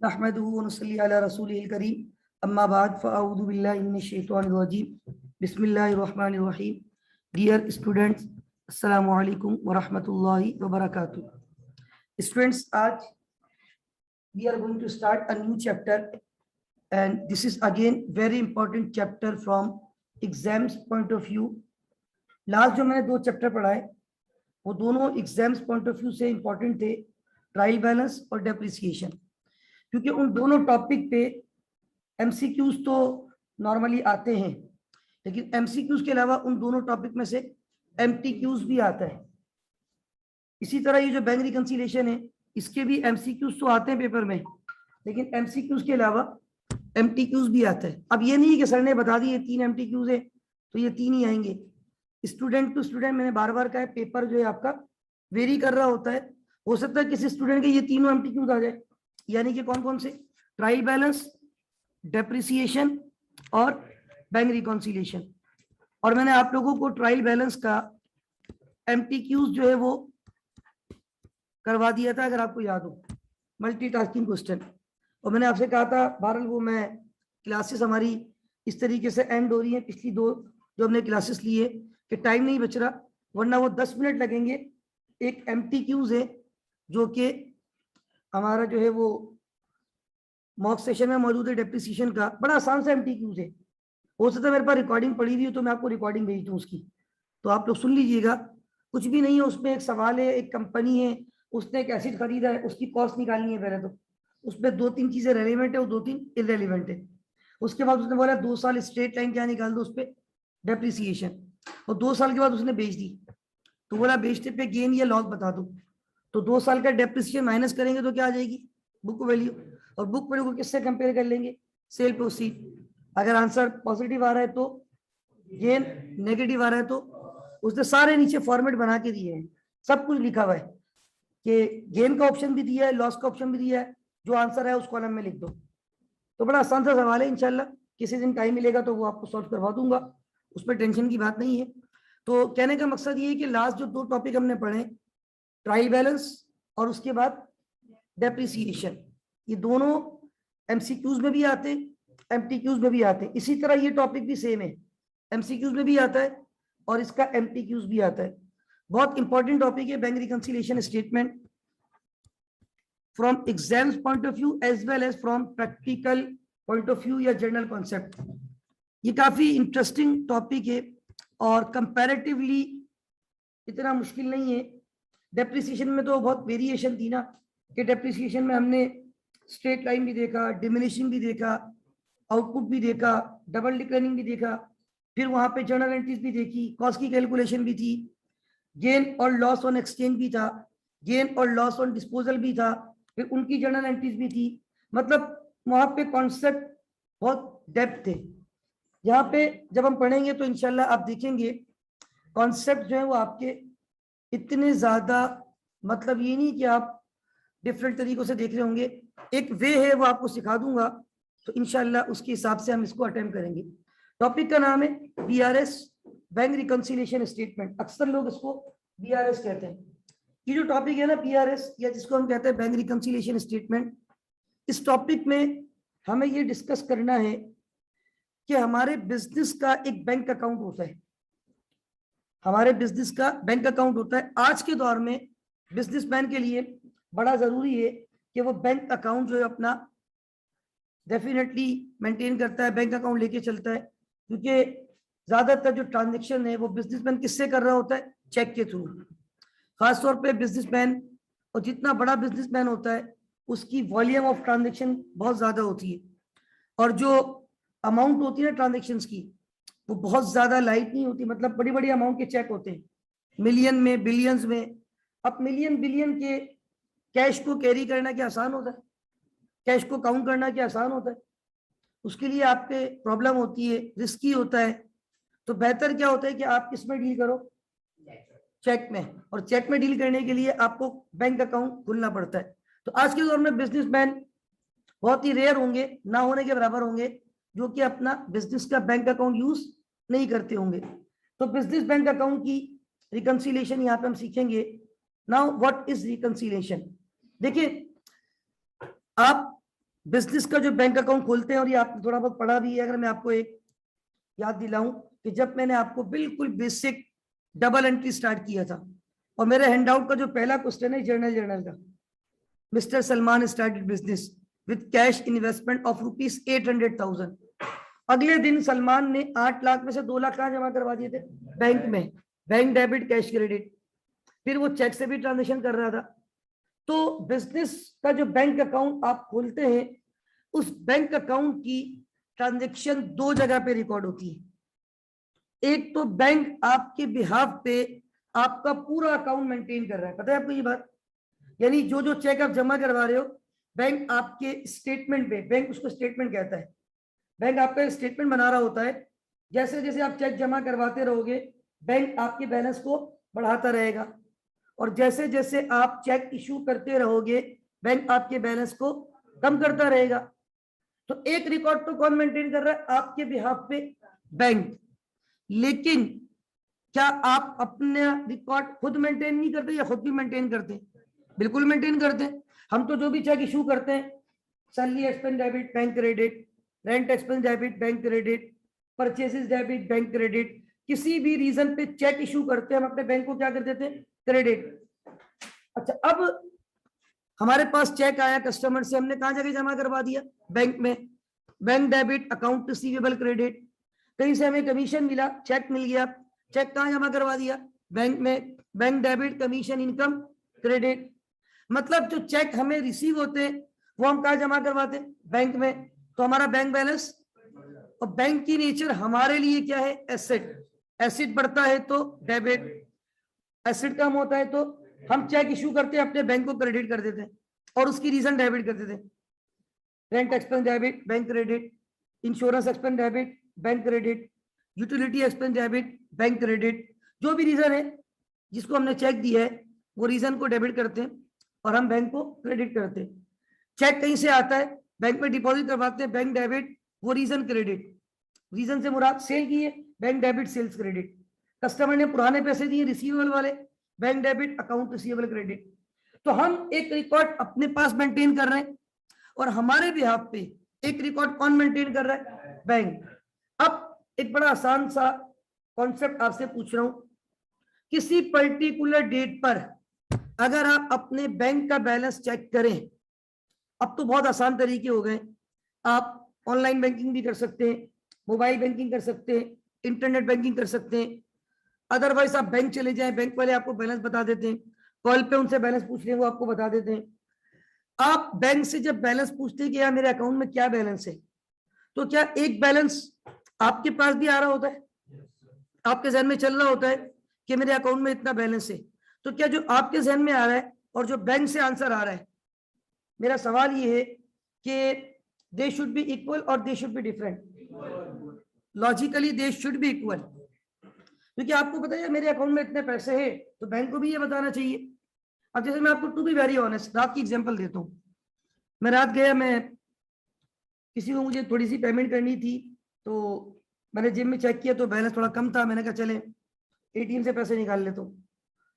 नहमदुहु व नसल्ली अला रसूलिल करीम अम्मा बाद फ़अऊज़ु बिल्लाहि मिनश शैतानिर रजीम बिस्मिल्लाहिर रहमानिर रहीम। डियर स्टूडेंट्स, अस्सलामु अलैकुम व रहमतुल्लाहि व बरकातुहू। स्टूडेंट्स, आज we are going to start a new chapter, and this is again very important chapter from exams point of view. Last जो मैंने दो चैप्टर पढ़ाए वो दोनों एग्जाम्स पॉइंट ऑफ व्यू से इंपॉर्टेंट थे, ट्रायल बैलेंस और डेप्रिसिएशन, क्योंकि उन दोनों टॉपिक पे एमसीक्यूज तो नॉर्मली आते हैं, लेकिन एमसीक्यूज के अलावा उन दोनों टॉपिक में से एमटीक्यूज भी आता है। इसी तरह ये जो बैंक रिकंसिलिएशन है इसके भी एमसीक्यूज तो आते हैं पेपर में, लेकिन एमसीक्यूज के अलावा एमटीक्यूज भी आता है। अब ये नहीं कि सर ने बता दी ये 3 एमटीक्यूज है तो ये 3 ही आएंगे। स्टूडेंट टू स्टूडेंट मैंने बार बार कहा है, पेपर जो है आपका वेरी कर रहा होता है। हो सकता है किसी स्टूडेंट के ये तीनों एमटीक्यूज आ जाए, यानी कि कौन कौन से? ट्रायल बैलेंस, डेप्रिसिएशन और बैंक रिकॉन्सिलिएशन। और मैंने आप लोगों को ट्रायल बैलेंस का एमटीक्यूज जो है वो करवा दिया था, अगर आपको याद हो, मल्टीटास्किंग क्वेश्चन। और मैंने आपसे कहा था बहरहाल वो मैं क्लासेस हमारी इस तरीके से एंड हो रही है, पिछली 2 जो हमने क्लासेस ली है कि टाइम नहीं बच रहा, वरना वो 10 मिनट लगेंगे। एक एमटीक्यूज है जो कि हमारा जो है वो मॉक सेशन में मौजूद है, डेप्रिसिएशन का बड़ा आसान सा एमटीक्यूज है। हो सकता है मेरे पास रिकॉर्डिंग पड़ी हुई हो तो मैं आपको रिकॉर्डिंग भेज दूं उसकी, तो आप लोग सुन लीजिएगा। कुछ भी नहीं है उसमें, एक सवाल है, एक कंपनी है, उसने एक एसिड खरीदा है, उसकी कॉस्ट निकालनी है पहले तो। उसमें 2-3 चीजें रेलिवेंट है और 2-3 इररेलिवेंट है। उसके बाद उसने बोला 2 साल स्ट्रेट लाइन क्या निकाल दो उस पर डेप्रिसिएशन, और 2 साल के बाद उसने बेच दी, तो बोला बेचते पे गेन या लॉस बता दो। तो 2 साल का डेप्रिसिएशन माइनस करेंगे तो क्या आ जाएगी? Book value. और बुक वैल्यू को किससे कंपेयर कर लेंगे? Cell proceed. अगर आंसर पॉजिटिव आ रहा है तो गेन, नेगेटिव आ रहा है तो उसने सारे नीचे फॉर्मेट बना के दिए हैं, सब कुछ लिखा हुआ है कि गेन का ऑप्शन भी दिया है, लॉस का ऑप्शन भी दिया है, जो आंसर है उस कॉलम में लिख दो। तो बड़ा आसान सा सवाल है, इंशाल्लाह किसी दिन टाइम मिलेगा तो वो आपको सॉल्व करवा दूंगा, उसमें टेंशन की बात नहीं है। तो कहने का मकसद ये है कि लास्ट जो 2 टॉपिक हमने पढ़े, ट्रायल बैलेंस और उसके बाद डेप्रिसिएशन, ये दोनों एमसीक्यूज में भी आते हैं, एमटीक्यूज में भी आते हैं। इसी तरह ये टॉपिक भी सेम है, एमसीक्यूज में भी आता है और इसका एमटीक्यूज भी आता है। बहुत इंपॉर्टेंट टॉपिक है bank reconciliation statement from exams point of view as well as from practical point of view या जनरल कॉन्सेप्ट। ये काफी इंटरेस्टिंग टॉपिक है और कंपैरेटिवली इतना मुश्किल नहीं है। डेप्रिसिएशन में तो बहुत वेरिएशन थी ना, कि डेप्रिसिएशन में हमने स्ट्रेट लाइन भी देखा, डिमिनिशिंग भी देखा, आउटपुट भी देखा, डबल डिक्लाइनिंग भी देखा, फिर वहां पे जर्नल एंट्रीज भी देखी, कॉस्ट की कैलकुलेशन भी थी, गेन और लॉस ऑन एक्सचेंज भी था, गेन और लॉस ऑन डिस्पोजल भी था, फिर उनकी जर्नल एंट्रीज भी थी। मतलब वहां पे कॉन्सेप्ट बहुत डेप्थ थे। यहाँ पे जब हम पढ़ेंगे तो इंशाल्लाह आप देखेंगे कॉन्सेप्ट जो है वो आपके इतने ज्यादा, मतलब ये नहीं कि आप डिफरेंट तरीकों से देख रहे होंगे, एक वे है वो आपको सिखा दूंगा, तो इंशाल्लाह उसके हिसाब से हम इसको अटेम्प्ट करेंगे। टॉपिक का नाम है बीआरएस, बैंक रिकंसिलिएशन स्टेटमेंट। अक्सर लोग इसको बीआरएस कहते हैं। ये जो टॉपिक है ना बीआरएस, या जिसको हम कहते हैं बैंक रिकंसिलिएशन स्टेटमेंट, इस टॉपिक में हमें ये डिस्कस करना है कि हमारे बिजनेस का एक बैंक अकाउंट होता है, हमारे बिजनेस का बैंक अकाउंट होता है। आज के दौर में बिजनेसमैन के लिए बड़ा जरूरी है कि वो बैंक अकाउंट जो है अपना डेफिनेटली मेंटेन करता है, बैंक अकाउंट लेके चलता है, क्योंकि ज्यादातर जो ट्रांजेक्शन है वो बिजनेसमैन किससे कर रहा होता है? चेक के थ्रू। खासतौर पे बिजनेसमैन, और जितना बड़ा बिजनेसमैन होता है उसकी वॉल्यूम ऑफ ट्रांजेक्शन बहुत ज्यादा होती है, और जो अमाउंट होती है ट्रांजेक्शन की वो बहुत ज्यादा लाइट नहीं होती, मतलब बड़ी बड़ी अमाउंट के चेक होते हैं, मिलियन में, बिलियंस में। अब मिलियन बिलियन के कैश को कैरी करना क्या आसान होता है? कैश को काउंट करना क्या आसान होता है? उसके लिए आपके प्रॉब्लम होती है, रिस्की होता है। तो बेहतर क्या होता है कि आप किसमें डील करो? चेक में। और चेक में डील करने के लिए आपको बैंक अकाउंट खुलना पड़ता है। तो आज के दौर में बिजनेसमैन बहुत ही रेयर होंगे, ना होने के बराबर होंगे, जो कि अपना बिजनेस का बैंक अकाउंट यूज नहीं करते होंगे। तो बिजनेस बैंक अकाउंट की रिकंसिलिएशन यहाँ पे हम सीखेंगे। Now what is reconciliation? देखिए, आप बिजनेस का जो बैंक अकाउंट खोलते हैं, और ये आपने थोड़ा बहुत पढ़ा भी है, अगर मैं आपको एक याद दिलाऊं कि जब मैंने आपको बिल्कुल बेसिक डबल एंट्री स्टार्ट किया था, और मेरे हैंडआउट का जो पहला क्वेश्चन है जर्नल का, mister Salman started business with cash investment of ₹800,000। अगले दिन सलमान ने 8 लाख में से 2 लाख कहाँ जमा करवा दिए थे? बैंक में। बैंक डेबिट कैश क्रेडिट, फिर वो चेक से भी ट्रांजेक्शन कर रहा था। तो बिजनेस का जो बैंक अकाउंट आप खोलते हैं, उस बैंक अकाउंट की ट्रांजेक्शन 2 जगह पे रिकॉर्ड होती है। एक तो बैंक आपके बिहाफ पे आपका पूरा अकाउंट मेंटेन कर रहा है, पता है आपको ये बात? यानी जो जो चेक आप जमा करवा रहे हो, बैंक आपके स्टेटमेंट पे, बैंक उसको स्टेटमेंट कहता है, बैंक आपका स्टेटमेंट बना रहा होता है। जैसे जैसे आप चेक जमा करवाते रहोगे, बैंक आपके बैलेंस को बढ़ाता रहेगा, और जैसे जैसे आप चेक इशू करते रहोगे, बैंक आपके बैलेंस को कम करता रहेगा। तो एक रिकॉर्ड तो कौन मेंटेन कर रहा है आपके बिहाफ पे? बैंक। लेकिन क्या आप अपना रिकॉर्ड खुद मेंटेन नहीं करते, या खुद भी मेंटेन करते? बिल्कुल मेंटेन करते हैं। हम तो जो भी चेक इशू करते हैं, salary expense debit bank credit, rent expense debit bank credit, purchases debit bank credit, किसी भी रीजन पे चेक इशू करते हैं, हम अपने बैंक को क्या कर देते हैं? क्रेडिट। अच्छा, अब हमारे पास चेक आया कस्टमर से, हमने कहां जाके जमा करवा दिया? बैंक में। Bank debit account receivable credit, कहीं से हमें कमीशन मिला, चेक मिल गया, चेक कहां जमा करवा दिया? बैंक में। Bank debit commission income credit. मतलब जो चेक हमें रिसीव होते हैं वो हम कहां जमा करवाते हैं? बैंक में। तो हमारा बैंक बैलेंस, और बैंक की नेचर हमारे लिए क्या है? एसेट। एसेट बढ़ता है तो डेबिट, एसेट कम होता है तो हम चेक इशू करते हैं, अपने बैंक को क्रेडिट कर देते हैं, और उसकी रीजन डेबिट कर देते हैं। Rent expense debit bank credit, insurance expense debit bank credit, utility expense debit bank credit. जो भी रीजन है जिसको हमने चेक दिया है, वो रीजन को डेबिट करते हैं और हम बैंक को क्रेडिट करते हैं। चेक कहीं से आता है, बैंक में डिपॉजिट करवाते हैं, बैंक डेबिट, वो रीजन क्रेडिट। रीजन से मुराद सेल की है, bank debit sales credit. Customer ने पुराने पैसे दिए रिसीवेबल वाले, bank debit account receivable credit. तो हम एक रिकॉर्ड अपने पास मेंटेन कर रहे हैं, और हमारे बिहाफ पे एक रिकॉर्ड कौन मेंटेन कर रहा है? बैंक। अब एक बड़ा आसान सा कॉन्सेप्ट आपसे पूछ रहा हूं, किसी पर्टिकुलर डेट पर अगर आप अपने बैंक का बैलेंस चेक करें, अब तो बहुत आसान तरीके हो गए, आप ऑनलाइन बैंकिंग भी कर सकते हैं, मोबाइल बैंकिंग कर सकते हैं, इंटरनेट बैंकिंग कर सकते हैं, अदरवाइज आप बैंक चले जाएं, बैंक वाले आपको बैलेंस बता देते हैं, कॉल पे उनसे बैलेंस पूछ लें, वो आपको बता देते हैं। आप बैंक से जब बैलेंस पूछते हैं कि यार मेरे अकाउंट में क्या बैलेंस है, तो क्या एक बैलेंस आपके पास भी आ रहा होता है, आपके जहन में चल रहा होता है कि मेरे अकाउंट में इतना बैलेंस है? तो क्या जो आपके जहन में आ रहा है और जो बैंक से आंसर आ रहा है, मेरा सवाल ये है कि दे शुड बी इक्वल और दे should be different? Logically they should be equal, क्योंकि आपको पता है मेरे अकाउंट में इतने पैसे हैं, तो बैंक को भी ये बताना चाहिए। अब जैसे मैं आपको टू बी वेरी ऑनेस्ट रात की एग्जांपल देता हूँ, मैं रात गया, मैं किसी को, मुझे थोड़ी सी पेमेंट करनी थी, तो मैंने जिम में चेक किया तो बैलेंस थोड़ा कम था, मैंने कहा चले एटीएम से पैसे निकाल लेता हूँ।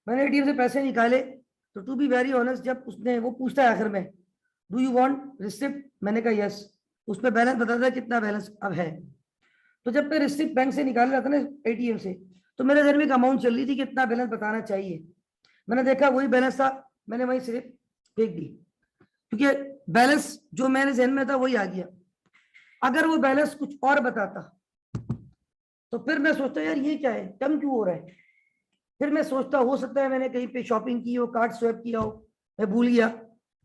मैंने एटीएम से पैसे निकाले, तो टू बी वेरी ऑनेस्ट जब उसने, वो पूछता है आखिर में, डू यू वांट रिसिप्ट? मैंने कहा यस। उसमें बैलेंस बताता है कितना बैलेंस अब है। तो जब मैं रिसिप्ट बैंक से निकाल रहा था ना एटीएम से, तो मेरे घर में एक अमाउंट चल रही थी कितना बैलेंस बताना चाहिए। मैंने देखा वही बैलेंस था, मैंने वही सिर्फ फेंक दी, क्योंकि बैलेंस जो मेरे जहन में था वही आ गया। अगर वो बैलेंस कुछ और बताता तो फिर मैं सोचता यार ये क्या है, कम क्यों हो रहा है? फिर मैं सोचता हो सकता है मैंने कहीं पे शॉपिंग की हो, कार्ड स्वैप किया हो, मैं भूल गया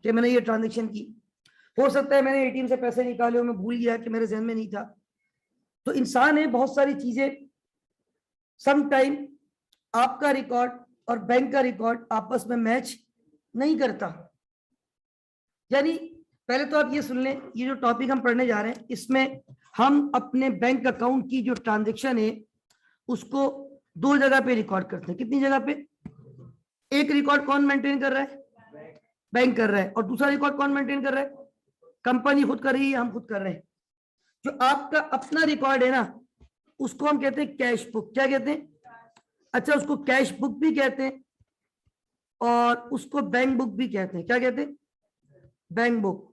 कि मैंने ये ट्रांजेक्शन की। हो सकता है मैंने एटीएम से पैसे निकाले हो, मैं भूल गया कि मेरे जहन में नहीं था। तो इंसान है, बहुत सारी चीजें, सम टाइम आपका रिकॉर्ड और बैंक का रिकॉर्ड आपस में मैच नहीं करता। यानी पहले तो आप ये सुन लें, ये जो टॉपिक हम पढ़ने जा रहे हैं, इसमें हम अपने बैंक अकाउंट की जो ट्रांजेक्शन है उसको 2 जगह पे रिकॉर्ड करते हैं। कितनी जगह पे? एक रिकॉर्ड कौन मेंटेन कर रहा है? बैंक कर रहा है। और दूसरा रिकॉर्ड कौन मेंटेन कर रहा है? कंपनी खुद कर रही है, हम खुद कर रहे हैं। जो आपका अपना रिकॉर्ड है ना, उसको हम कहते हैं कैश बुक। क्या कहते हैं? अच्छा, उसको कैश बुक भी कहते हैं और उसको बैंक बुक भी कहते हैं। क्या कहते हैं? Bank book.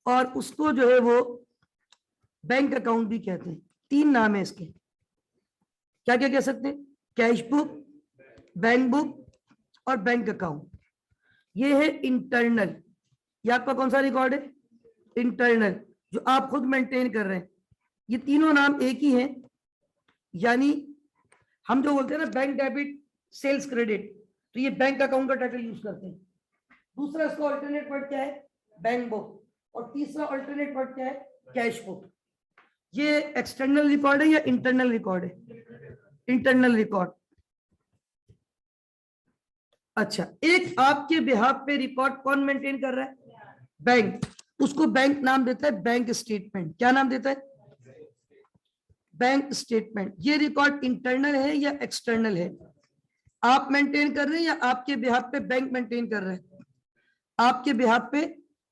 और उसको जो है वो बैंक अकाउंट भी कहते हैं। 3 नाम है इसके। क्या क्या कह सकते हैं? कैश बुक, बैंक बुक और बैंक अकाउंट। ये है इंटरनल। ये आपका कौन सा रिकॉर्ड है? इंटरनल, जो आप खुद मेंटेन कर रहे हैं। ये तीनों नाम एक ही हैं, यानी हम जो बोलते हैं ना बैंक डेबिट, सेल्स क्रेडिट, तो ये बैंक अकाउंट का टाइटल यूज करते हैं। दूसरा इसका अल्टरनेट वर्ड क्या है? Bank book. और तीसरा अल्टरनेट वर्ड क्या है? Cash book. ये एक्सटर्नल रिकॉर्ड है या इंटरनल रिकॉर्ड है? Internal record. अच्छा, एक आपके बिहाफ पे रिकॉर्ड कौन मेंटेन कर रहा है? बैंक। उसको बैंक नाम देता है बैंक स्टेटमेंट। क्या नाम देता है? Bank statement. ये रिकॉर्ड इंटरनल है या एक्सटर्नल है? आप मेंटेन कर रहे हैं या आपके बिहाफ पे बैंक मेंटेन कर रहे हैं? आपके बिहाफ पे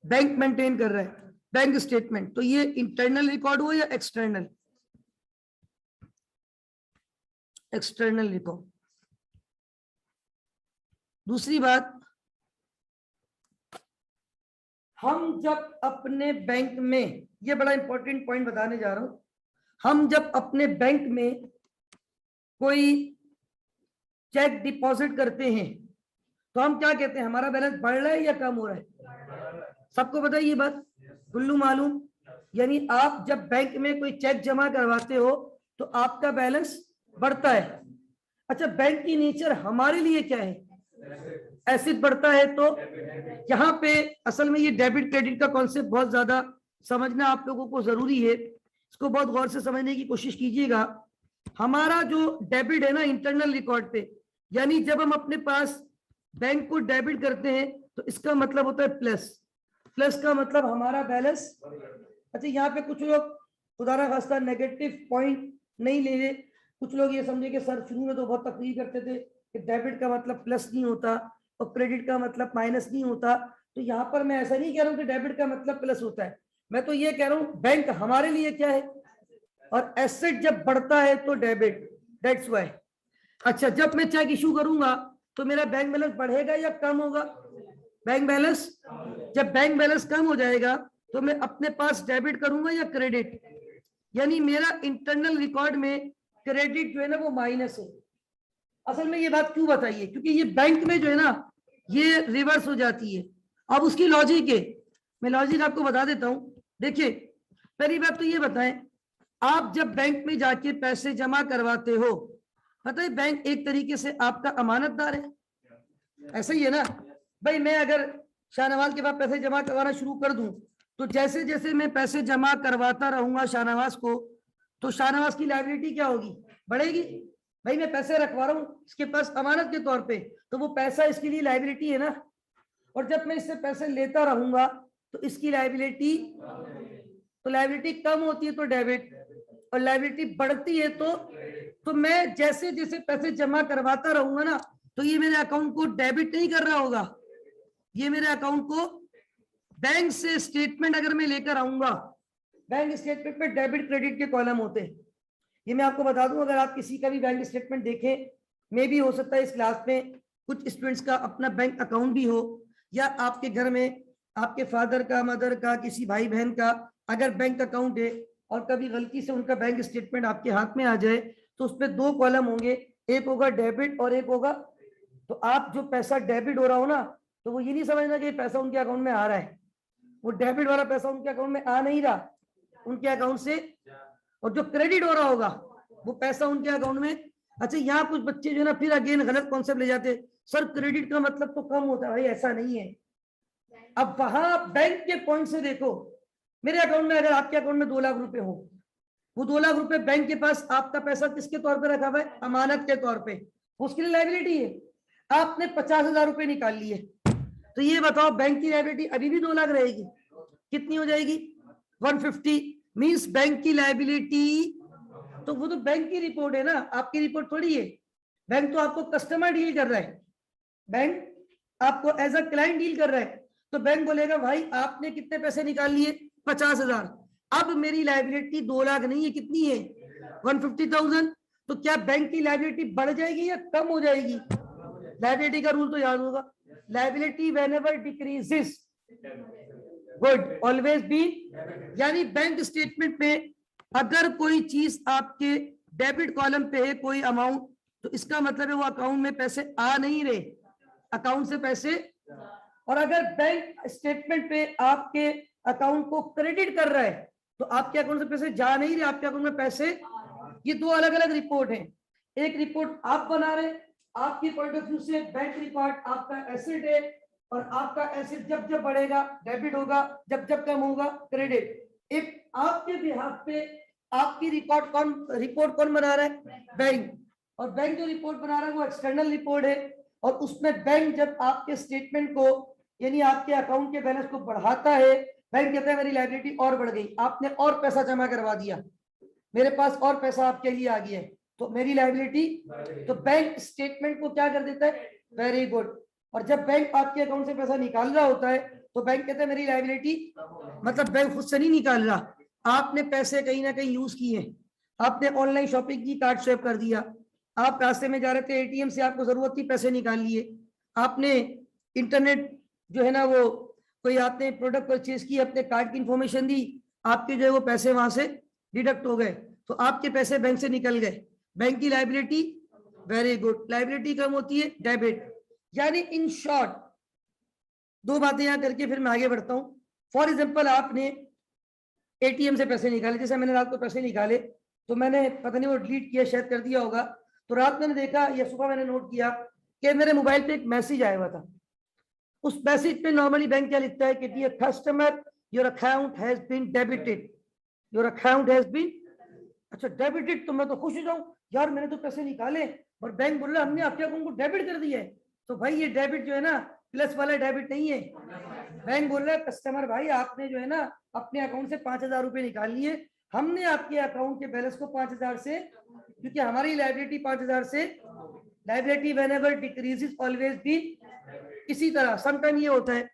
बैंक मेंटेन कर रहा है बैंक स्टेटमेंट। तो ये इंटरनल रिकॉर्ड हुआ या एक्सटर्नल? External record. दूसरी बात, हम जब अपने बैंक में, ये बड़ा इंपॉर्टेंट पॉइंट बताने जा रहा हूं, हम जब अपने बैंक में कोई चेक डिपॉजिट करते हैं तो हम क्या कहते हैं? हमारा बैलेंस बढ़ रहा है या कम हो रहा है? सबको पता है ये बात, गुल्लू मालूम। यानी आप जब बैंक में कोई चेक जमा करवाते हो तो आपका बैलेंस बढ़ता है। अच्छा, बैंक की नेचर हमारे लिए क्या है? एसिड बढ़ता है। तो यहाँ पे असल में ये डेबिट क्रेडिट का कॉन्सेप्ट बहुत ज्यादा समझना आप लोगों को जरूरी है। इसको बहुत गौर से समझने की कोशिश कीजिएगा। हमारा जो डेबिट है ना इंटरनल रिकॉर्ड पे, यानी जब हम अपने पास बैंक को डेबिट करते हैं तो इसका मतलब होता है प्लस। प्लस का मतलब हमारा बैलेंस। अच्छा, यहाँ पे कुछ लोग खुदा खास्ता नेगेटिव पॉइंट नहीं ले रहे। कुछ लोग ये समझे कि सर शुरू में तो बहुत तकलीफ करते थे कि डेबिट का मतलब प्लस नहीं होता और क्रेडिट का मतलब माइनस नहीं होता। तो यहाँ पर मैं ऐसा नहीं कह रहा हूँ कि डेबिट का मतलब प्लस होता है। मैं तो ये कह रहा हूँ बैंक हमारे लिए क्या है, और एसेट जब बढ़ता है तो डेबिट, दैट्स व्हाई। अच्छा, जब मैं चेक इशू करूंगा तो मेरा बैंक बैलेंस बढ़ेगा या कम होगा? Bank balance. जब बैंक बैलेंस कम हो जाएगा तो मैं अपने पास डेबिट करूंगा या क्रेडिट? यानी मेरा इंटरनल रिकॉर्ड में क्रेडिट जो है ना वो माइनस है। असल में ये बात क्यों बताइए? क्योंकि ये बैंक में जो है ना ये रिवर्स हो जाती है। अब उसकी लॉजिक है, मैं लॉजिक आपको बता देता हूं। देखिए, पहली बात तो ये बताएं, आप जब बैंक में जाके पैसे जमा करवाते हो, पता है बैंक एक तरीके से आपका अमानतदार है। ऐसा ही है ना भाई। मैं अगर शाहनवाज के पास पैसे जमा करवाना शुरू कर दूं तो जैसे जैसे मैं पैसे जमा करवाता रहूंगा शाहनवाज को, तो शाहनवाज की लायबिलिटी क्या होगी? बढ़ेगी। भाई मैं पैसे रखवा रहा हूँ इसके पास अमानत के तौर पे, तो वो पैसा इसके लिए लायबिलिटी है ना। और जब मैं इससे पैसे लेता रहूंगा तो इसकी लायबिलिटी, तो लायबिलिटी कम होती है तो डेबिट, और लायबिलिटी बढ़ती है तो मैं जैसे जैसे पैसे जमा करवाता रहूंगा ना, तो ये मेरे अकाउंट को डेबिट नहीं कर रहा होगा। ये मेरे अकाउंट को बैंक से स्टेटमेंट अगर मैं लेकर आऊंगा, बैंक स्टेटमेंट में डेबिट क्रेडिट के कॉलम होते हैं। ये मैं आपको बता दूं, अगर आप किसी का भी बैंक स्टेटमेंट देखें, मे भी हो सकता है इस क्लास में कुछ स्टूडेंट्स का अपना बैंक अकाउंट भी हो, या आपके घर में आपके फादर का, मदर का, किसी भाई बहन का अगर बैंक अकाउंट है और कभी गलती से उनका बैंक स्टेटमेंट आपके हाथ में आ जाए तो उसमें 2 कॉलम होंगे, एक होगा डेबिट और एक होगा। तो आप जो पैसा डेबिट हो रहा हो ना, तो वो ये नहीं समझना कि पैसा उनके अकाउंट में आ रहा है। वो डेबिट वाला पैसा उनके अकाउंट में आ नहीं रहा, उनके अकाउंट से, और जो क्रेडिट हो रहा होगा वो पैसा उनके अकाउंट में। अच्छा, यहाँ कुछ बच्चे जो है ना फिर अगेन गलत कॉन्सेप्ट ले जाते, सर क्रेडिट का मतलब तो कम होता है। भाई ऐसा नहीं है। अब वहां बैंक के पॉइंट से देखो, मेरे अकाउंट में अगर आपके अकाउंट में 2 लाख रुपए हो, वो 2 लाख रुपए बैंक के पास आपका पैसा किसके तौर पे रखा हुआ है? अमानत के तौर पे। उसके लिए लायबिलिटी है। आपने 50,000 रुपए निकाल लिए, तो ये बताओ बैंक की लायबिलिटी अभी भी 2 लाख रहेगी? कितनी हो जाएगी? 150। मींस बैंक की लायबिलिटी, तो वो तो बैंक की रिपोर्ट है ना, आपकी रिपोर्ट थोड़ी है। बैंक तो आपको कस्टमर डील कर रहा है, बैंक आपको एज अ क्लाइंट डील कर रहा है। तो बैंक बोलेगा भाई आपने कितने पैसे निकाल लिए? 50,000। अब मेरी लायबिलिटी 2 लाख नहीं है, कितनी है? 150,000। तो क्या बैंक की लायबिलिटी बढ़ जाएगी या कम हो जाएगी? लायबिलिटी का रूल तो याद होगा, liability whenever decreases good, always be, यानी बैंक स्टेटमेंट में अगर कोई चीज आपके डेबिट कॉलम पे है कोई अमाउंट, तो इसका मतलब है वो अकाउंट में पैसे आ नहीं रहे, अकाउंट से पैसे। और अगर बैंक स्टेटमेंट पे आपके अकाउंट को क्रेडिट कर रहा है तो आपके अकाउंट से पैसे जा नहीं रहे, आपके अकाउंट में पैसे। ये दो अलग अलग रिपोर्ट हैं। एक रिपोर्ट आप बना रहे, आपकी पॉइंट ऑफ व्यू से बैंक रिकॉर्ड आपका एसेट है, और आपका एसेट जब जब बढ़ेगा डेबिट होगा, जब जब कम होगा क्रेडिट। एक आपके बिहाफ पे आपकी रिपोर्ट कौन बना रहा है? बैंक। और बैंक जो रिपोर्ट बना रहा है वो एक्सटर्नल रिपोर्ट है, और उसमें बैंक जब आपके स्टेटमेंट को यानी आपके अकाउंट के बैलेंस को बढ़ाता है, बैंक कहता है मेरी लायबिलिटी और बढ़ गई, आपने और पैसा जमा करवा दिया, मेरे पास और पैसा आपके लिए आ गया है, तो मेरी लायबिलिटी। तो बैंक स्टेटमेंट को क्या कर देता है? Very good. और जब बैंक आपके अकाउंट से पैसा निकाल रहा होता है तो बैंक कहता है मेरी लायबिलिटी, मतलब बैंक खुद से नहीं निकाल रहा, आपने पैसे कहीं ना कहीं यूज किए, आपने ऑनलाइन शॉपिंग की, कार्ड स्वैप कर दिया, आप रास्ते में जा रहे थे एटीएम से आपको जरूरत थी पैसे निकाल लिए, आपने इंटरनेट जो है ना वो कोई आपने प्रोडक्ट परचेज की, अपने कार्ड की इंफॉर्मेशन दी, आपके जो है वो पैसे वहां से डिडक्ट हो गए, तो आपके पैसे बैंक से निकल गए, बैंक की लायबिलिटी। वेरी गुड, लायबिलिटी कम होती है डेबिट। यानी इन शॉर्ट दो बातें यहां करके फिर मैं आगे बढ़ता हूं। फॉर एग्जांपल आपने एटीएम से पैसे निकाले, जैसे मैंने रात को पैसे निकाले तो मैंने पता नहीं वो डिलीट किया, शायद कर दिया होगा, तो रात मैंने देखा या सुबह मैंने नोट किया कि मेरे मोबाइल पे एक मैसेज आया हुआ था। उस मैसेज पे नॉर्मली बैंक क्या लिखता है कि dear customer your account has been debited, your account has been, अच्छा डेबिटेड, तो मैं तो खुश हो जाऊं यार मैंने तो पैसे निकाले और बैंक बोल रहा है हमने आपके अकाउंट को डेबिट कर दिया है। तो भाई ये डेबिट जो है ना प्लस वाला डेबिट नहीं है, बैंक बोल रहा है कस्टमर भाई आपने जो है ना अपने अकाउंट से 5,000 रुपए निकाल लिए, हमने आपके अकाउंट के बैलेंस को 5,000 से, क्योंकि हमारी लायबिलिटी 5,000 से, liability whenever decreases always be. इसी तरह समटाइम ये होता है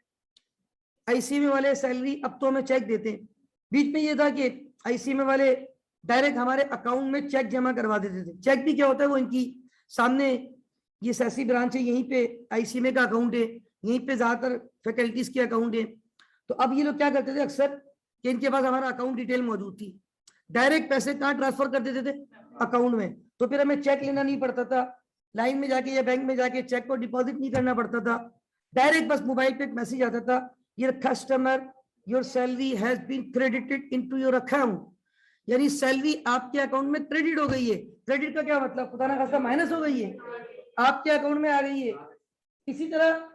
आईसीएमए वाले सैलरी अब तो हमें चेक देते हैं, बीच में ये था कि आईसीएमए वाले डायरेक्ट हमारे अकाउंट में चेक जमा करवा देते थे। चेक भी क्या होता है, वो इनकी सामने ये सैसी ब्रांच है, यहीं पे आईसीएमए का अकाउंट है, यहीं पे ज्यादातर फैकल्टीज के अकाउंट है। तो अब ये लोग क्या करते थे अक्सर कि इनके पास हमारा अकाउंट डिटेल मौजूद थी, डायरेक्ट पैसे कहाँ ट्रांसफर कर देते थे? अकाउंट में। तो फिर हमें चेक लेना नहीं पड़ता था, लाइन में जाके या बैंक में जाके चेक को डिपॉजिट नहीं करना पड़ता था, डायरेक्ट बस मोबाइल पे एक मैसेज आता था your customer your salary has been credited into your account, यानी सैलरी आपके अकाउंट में क्रेडिट हो गई है। क्रेडिट का क्या मतलब? खुदा ना खास्ता माइनस हो गई है, आपके अकाउंट में आ गई है। इसी तरह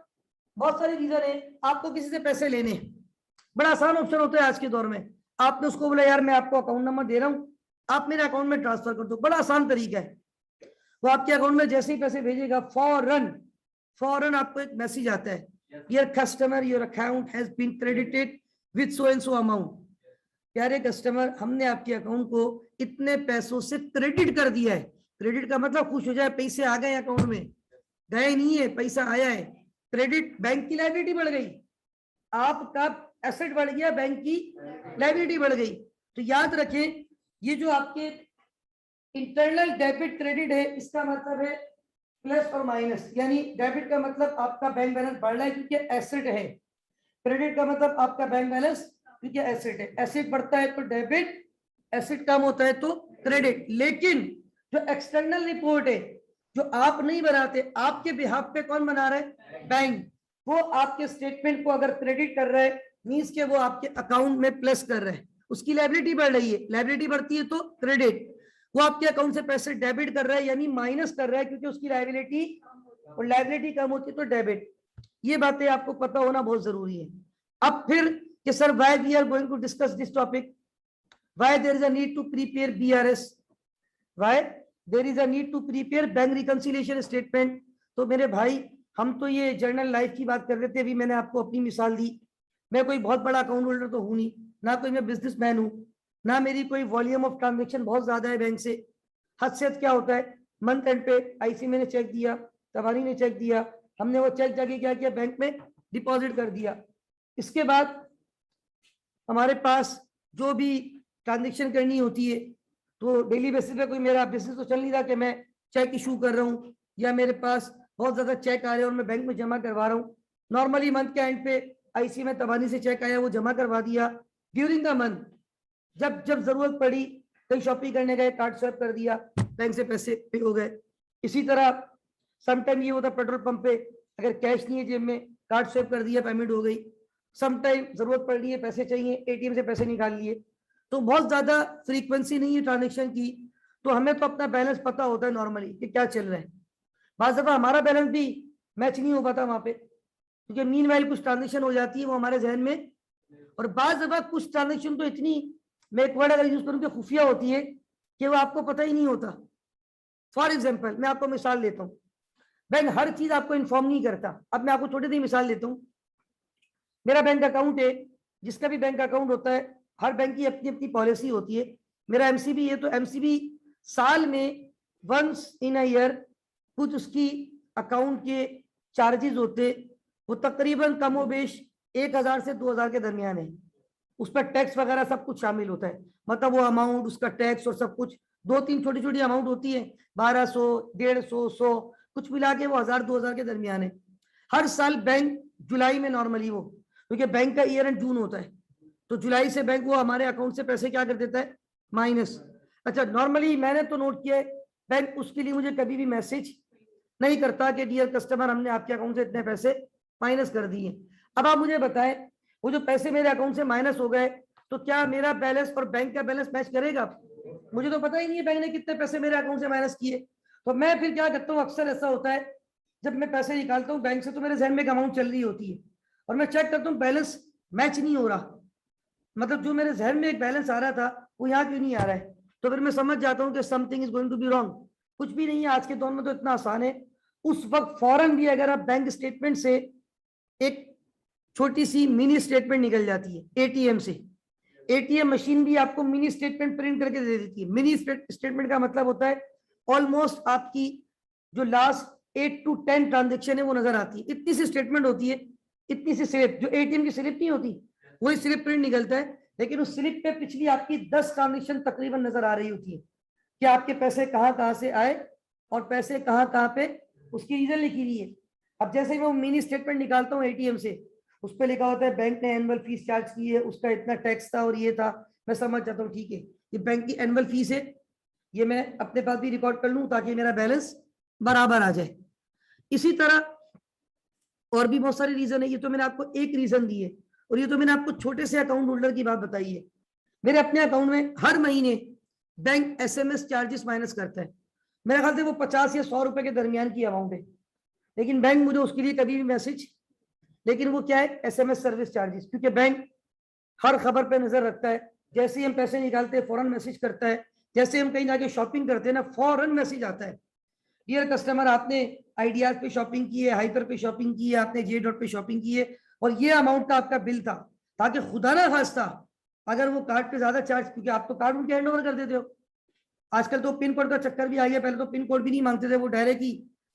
बहुत सारे रीजन है, आपको किसी से पैसे लेने, बड़ा आसान ऑप्शन होता है आज के दौर में, आपने उसको बोला यार मैं आपको अकाउंट नंबर दे रहा हूँ, आप मेरे अकाउंट में ट्रांसफर कर दो, बड़ा आसान तरीका है। वो आपके अकाउंट में जैसे ही पैसे भेजेगा फौरन आपको एक मैसेज आता है your customer your account has been credited with so and so amount, प्यारे कस्टमर हमने आपके अकाउंट को इतने पैसों से क्रेडिट कर दिया है। क्रेडिट का मतलब खुश हो जाए, पैसे आ गए अकाउंट में, गए नहीं है, पैसा आया है। क्रेडिट बैंक की लायबिलिटी बढ़ गई, आपका एसेट बढ़ गया, बैंक की लायबिलिटी बढ़ गई। तो याद रखें ये जो आपके इंटरनल डेबिट क्रेडिट है इसका मतलब है प्लस और माइनस, यानी डेबिट का मतलब आपका बैंक बैलेंस बढ़ रहा है क्योंकि एसेट है, क्रेडिट का मतलब आपका बैंक बैलेंस क्योंकि एसेट है। एसेट बढ़ता है तो डेबिट, एसेट कम होता है तो क्रेडिट। लेकिन जो एक्सटर्नल रिपोर्ट है जो आप नहीं बनाते, आपके बिहाफ पे कौन बना रहा है? बैंक। वो आपके स्टेटमेंट को अगर क्रेडिट कर रहा है मींस के वो आपके अकाउंट में प्लस कर रहा है, उसकी लायबिलिटी बढ़ रही है, लायबिलिटी बढ़ती है तो क्रेडिट। वो आपके अकाउंट से पैसे डेबिट कर रहा है यानी माइनस कर रहा है क्योंकि उसकी लायबिलिटी, और लायबिलिटी कम होती है तो डेबिट। ये बातें आपको पता होना बहुत जरूरी है। अब फिर कि sir why we are going to discuss this topic, why there is a need to prepare BRS, why there is a need to prepare bank reconciliation statement. तो मेरे भाई हम तो ये जर्नल लाइफ की बात कर रहे थे, अभी मैंने आपको अपनी मिसाल दी, मैं कोई बहुत बड़ा अकाउंट होल्डर तो हूं नहीं, ना कोई मैं बिजनेसमैन हूं, ना मेरी कोई वॉल्यूम ऑफ ट्रांजेक्शन बहुत ज्यादा है बैंक से। हद से हद क्या होता है, मंथ एंड पे आईसीएमए ने चेक दिया, तबानी ने चेक दिया, हमने वो चेक जाके क्या किया, बैंक में डिपॉजिट कर दिया। इसके बाद हमारे पास जो भी ट्रांजेक्शन करनी होती है तो डेली बेसिस पे कोई मेरा बिजनेस तो चल नहीं रहा कि मैं चेक इशू कर रहा हूँ या मेरे पास बहुत ज्यादा चेक आ रहे हैं और मैं बैंक में जमा करवा रहा हूँ। नॉर्मली मंथ के एंड पे आईसी में तबानी से चेक आया, वो जमा करवा दिया। ड्यूरिंग द मंथ जब जब जरूरत पड़ी, कहीं शॉपिंग करने गए, कार्ड स्वैप कर दिया, बैंक से पैसे पे हो गए। इसी तरह समटाइम ये होता है पेट्रोल पंप पे, अगर कैश नहीं है जेब में, कार्ड स्वैप कर दिया, पेमेंट हो गई। समटाइम जरूरत पड़ रही है, पैसे चाहिए, एटीएम से पैसे निकाल लिए। तो बहुत ज्यादा फ्रीक्वेंसी नहीं है ट्रांजेक्शन की, तो हमें तो अपना बैलेंस पता होता है नॉर्मली कि क्या चल रहा है। बाज़ दफा हमारा बैलेंस भी मैच नहीं हो पाता वहां पे, क्योंकि मीनवाइल कुछ ट्रांजेक्शन हो जाती है वो हमारे जहन में, और बाज़ दफा कुछ ट्रांजेक्शन तो इतनी, मैं एक वर्ड अगर यूज करूँ कि खुफिया होती है कि वो आपको पता ही नहीं होता। फॉर एग्जाम्पल मैं आपको मिसाल देता हूँ, बैंक हर चीज आपको इन्फॉर्म नहीं करता। अब मैं आपको छोटी सी मिसाल देता हूँ। मेरा बैंक अकाउंट है, जिसका भी बैंक अकाउंट होता है, हर बैंक की अपनी अपनी पॉलिसी होती है। मेरा एमसीबी है, तो एमसीबी साल में वंस इन अ ईयर कुछ उसकी अकाउंट के चार्जेस होते, वो तकरीबन कमोबेश 1000 से 2000 के दरमियान है। उस पर टैक्स वगैरह सब कुछ शामिल होता है, मतलब वो अमाउंट, उसका टैक्स और सब कुछ, दो तीन छोटी छोटी अमाउंट होती है, 1200, 150, 100, कुछ मिला के वो 1000-2000 के दरमियान है। हर साल बैंक जुलाई में नॉर्मली वो, क्योंकि बैंक का ईयर एंड जून होता है, तो जुलाई से बैंक वो हमारे अकाउंट से पैसे क्या कर देता है, माइनस। अच्छा, नॉर्मली मैंने तो नोट किया है, बैंक उसके लिए मुझे कभी भी मैसेज नहीं करता कि डियर कस्टमर हमने आपके अकाउंट से इतने पैसे माइनस कर दिए। अब आप मुझे बताएं, वो जो पैसे मेरे अकाउंट से माइनस हो गए, तो क्या मेरा बैलेंस और बैंक का बैलेंस मैच करेगा? मुझे तो पता ही नहीं है बैंक ने कितने पैसे मेरे अकाउंट से माइनस किए। तो मैं फिर क्या करता हूँ, अक्सर ऐसा होता है जब मैं पैसे निकालता हूँ बैंक से, तो मेरे जहन में एक अमाउंट चल रही होती है, और मैं चेक करता हूँ बैलेंस मैच नहीं हो रहा, मतलब जो मेरे जहन में एक बैलेंस आ रहा था वो यहाँ क्यों नहीं आ रहा है। तो फिर मैं समझ जाता हूँ कि something is going to be wrong. कुछ भी नहीं है, आज के दौर में तो इतना आसान है। उस वक्त फौरन भी अगर आप बैंक स्टेटमेंट से एक छोटी सी मिनी स्टेटमेंट निकल जाती है एटीएम से, एटीएम मशीन भी आपको मिनी स्टेटमेंट प्रिंट करके दे देती है। मिनी स्टेटमेंट का मतलब होता है ऑलमोस्ट आपकी जो लास्ट 8 to 10 ट्रांजेक्शन है वो नजर आती है। इतनी सी स्टेटमेंट होती है, इतनी सी स्लिप, जो एटीएम की स्लिप नहीं होती वही स्लिप प्रिंट निकलता है, लेकिन उस स्लिप पे पिछली आपकी 10 ट्रांजेक्शन तकरीबन नजर आ रही होती है कि आपके पैसे कहाँ कहाँ से आए और पैसे कहाँ कहाँ पे, उसकी रीजन लिखी हुई है। अब जैसे ही मैं मिनी स्टेटमेंट निकालता हूँ एटीएम से, उस पर लिखा होता है बैंक ने एनुअल फीस चार्ज की है, उसका इतना टैक्स था और ये था, मैं समझ जाता हूँ ठीक है ये बैंक की एनुअल फीस है, ये मैं अपने पास भी रिकॉर्ड कर लूँ ताकि मेरा बैलेंस बराबर आ जाए। इसी तरह और भी बहुत सारे रीजन है, ये तो मैंने आपको एक रीजन दी है, और ये तो मैंने आपको छोटे से अकाउंट होल्डर की बात बताई है। मेरे अपने अकाउंट में हर महीने बैंक एसएमएस चार्जेस माइनस करता है, मेरे ख्याल से वो 50 या 100 रुपए के दरमियान की अमाउंट है, लेकिन बैंक मुझे उसके लिए कभी भी मैसेज, लेकिन वो क्या है, एसएमएस सर्विस चार्जेस, क्योंकि बैंक हर खबर पे नजर रखता है। जैसे ही हम पैसे निकालते हैं फौरन मैसेज करता है, जैसे हम कहीं जाके शॉपिंग करते हैं ना, फौरन मैसेज आता है, डियर कस्टमर आपने आइडियाज पे शॉपिंग की है, हाइपर पे शॉपिंग की है, आपने जे डॉट पे शॉपिंग की है, और ये अमाउंट का आपका बिल था, ताकि खुदा ना खास्ता अगर वो कार्ड पे ज्यादा चार्ज, क्योंकि आप तो कार्ड उनके हैंड ओवर कर देते हो, आजकल तो पिन कोड का चक्कर भी आ गया, पहले तो पिन कोड भी नहीं मांगते थे, वो डायरेक्ट ही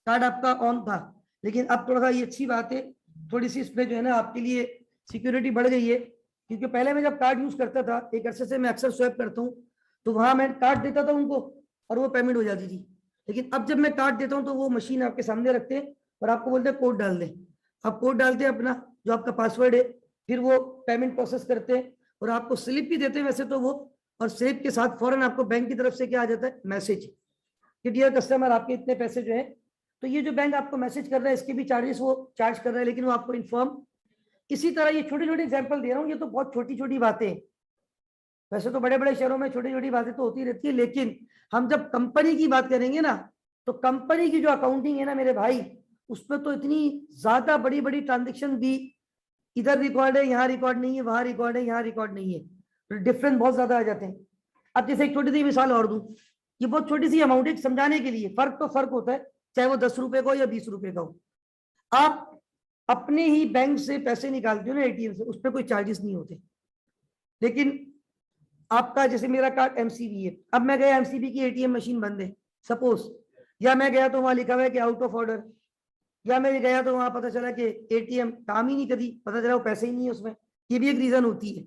कार्ड आपका ऑन था, लेकिन अब थोड़ा सा ये अच्छी बात है, थोड़ी सी इसमें जो है ना आपके लिए सिक्योरिटी बढ़ गई है। क्योंकि पहले मैं जब कार्ड यूज करता था, एक अरसे से मैं अक्सर स्वैप करता हूँ, तो वहां मैं कार्ड देता था उनको और वो पेमेंट हो जाती थी, लेकिन अब जब मैं कार्ड देता हूँ तो वो मशीन आपके सामने रखते हैं और आपको बोलते हैं कोड डाल दें, आप कोड डालते हैं अपना जो आपका पासवर्ड है, फिर वो पेमेंट प्रोसेस करते हैं और आपको स्लिप भी देते हैं वैसे तो वो, और स्लिप के साथ फौरन आपको बैंक की तरफ से क्या आ जाता है, मैसेज कि डियर कस्टमर आपके इतने पैसे जो है। तो ये जो बैंक आपको मैसेज कर रहा है इसके भी चार्जेस वो चार्ज कर रहा है, लेकिन वो आपको इन्फॉर्म। इसी तरह ये छोटी छोटी एग्जाम्पल दे रहा हूँ, ये तो बहुत छोटी छोटी बातें हैं, वैसे तो बड़े बड़े शहरों में छोटी छोटी बातें तो होती रहती है, लेकिन हम जब कंपनी की बात करेंगे ना, तो कंपनी की जो अकाउंटिंग है ना मेरे भाई, उसमें तो इतनी ज्यादा बड़ी बड़ी ट्रांजेक्शन भी इधर रिकॉर्ड है, यहाँ रिकॉर्ड नहीं है, वहां रिकॉर्ड है, यहाँ रिकॉर्ड नहीं है, तो डिफरेंस बहुत ज्यादा आ जाते हैं। अब जैसे एक छोटी सी मिसाल और दूं, ये बहुत छोटी सी अमाउंट है समझाने के लिए, फर्क तो फर्क होता है, चाहे वो 10 रुपए का हो या 20 रुपए का हो। आप अपने ही बैंक से पैसे निकालते हो ना एटीएम से, उस पर कोई चार्जेस नहीं होते, लेकिन आपका जैसे मेरा कार्ड एमसीबी है, अब मैं गया एमसीबी की एटीएम मशीन बंद है सपोज, या मैं गया तो वहां लिखा हुआ है कि आउट ऑफ ऑर्डर, या मैं गया तो वहां पता चला कि एटीएम काम ही नहीं करी, पता चला वो पैसे ही नहीं है उसमें, ये भी एक रीजन होती है,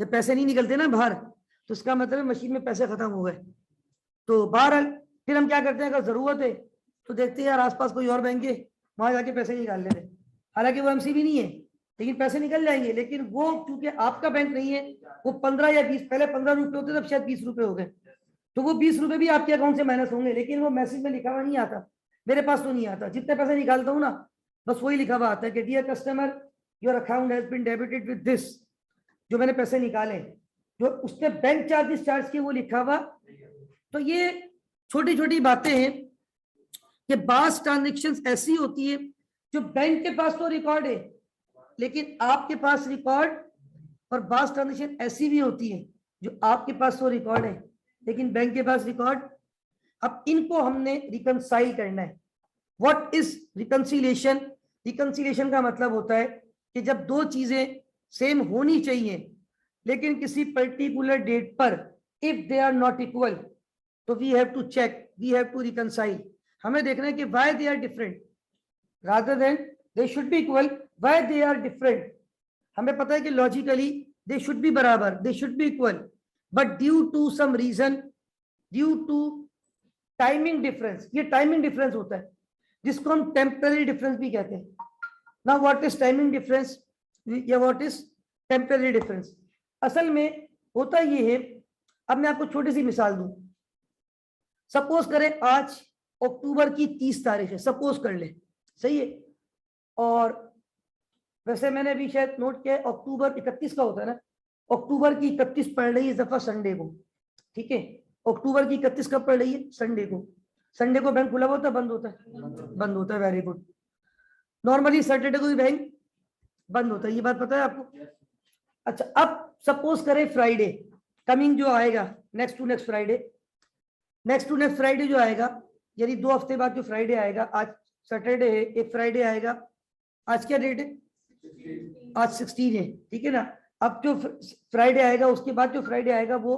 जब पैसे नहीं निकलते ना बाहर तो उसका मतलब मशीन में पैसे खत्म हो गए। तो बहरहाल फिर हम क्या करते हैं, अगर जरूरत है तो देखते हैं यार आसपास कोई और बैंक है, वहां जाके पैसे निकाल लेते, हालांकि वो एमसीबी नहीं है, लेकिन पैसे निकल जाएंगे। लेकिन वो क्योंकि आपका बैंक नहीं है, वो 15 या 20, पहले 15 रुपए होते तब शायद 20 रुपए हो गए, तो वो 20 रुपए भी आपके अकाउंट से माइनस होंगे, लेकिन वो मैसेज में लिखा हुआ नहीं आता। मेरे पास तो नहीं आता, जितने पैसे निकालता हूँ ना बस वही लिखा हुआ आता है कि dear customer your account has been debited with this, जो मैंने पैसे निकाले, जो उसने बैंक चार्जेस चार्ज किए वो लिखा हुआ। तो ये छोटी छोटी बातें हैं कि बास ट्रांजेक्शन ऐसी होती है जो बैंक के पास तो रिकॉर्ड है लेकिन आपके पास रिकॉर्ड, और बास ट्रांजेक्शन ऐसी भी होती है जो आपके पास तो रिकॉर्ड है लेकिन बैंक के पास रिकॉर्ड। अब इनको हमने रिकंसाइल करना है। What is reconciliation? रिकंसिलिएशन का मतलब होता है कि जब दो चीजें सेम होनी चाहिए लेकिन किसी पर्टिकुलर डेट पर if they are not equal तो we have to check, we have to reconcile. हमें देखना है कि why they are different rather than they should be equal, why they are different. हमें पता है कि लॉजिकली दे शुड बी बराबर, they should be equal, but due to some reason, due to timing difference, ये timing difference होता है जिसको हम टेम्पररी डिफरेंस भी कहते हैं। Now what is timing difference या व्हाट इज टेम्पररी डिफरेंस? असल में होता ये है, अब मैं आपको छोटी सी मिसाल दूं। सपोज करें आज अक्टूबर की 30 तारीख है, सपोज कर ले, सही है। और वैसे मैंने अभी शायद नोट किया अक्टूबर 31 का होता है ना, अक्टूबर की 31 पड़ रही है इस दफा संडे को, ठीक है। अक्टूबर की 31 कब पड़ रही है? संडे को। संडे को बैंक खुला होता है बंद होता है? बंद होता है, वेरी गुड। नॉर्मली सैटरडे को भी बैंक बंद होता है, ये बात पता है आपको? अच्छा, अब सपोज करें फ्राइडे कमिंग जो आएगा, next to next Friday, next to next Friday जो आएगा, यानी 2 हफ्ते बाद जो फ्राइडे आएगा, आज सैटरडे है, एक फ्राइडे आएगा, आज क्या डेट है? आज 16 है, ठीक है ना। अब जो फ्राइडे आएगा उसके बाद जो फ्राइडे आएगा वो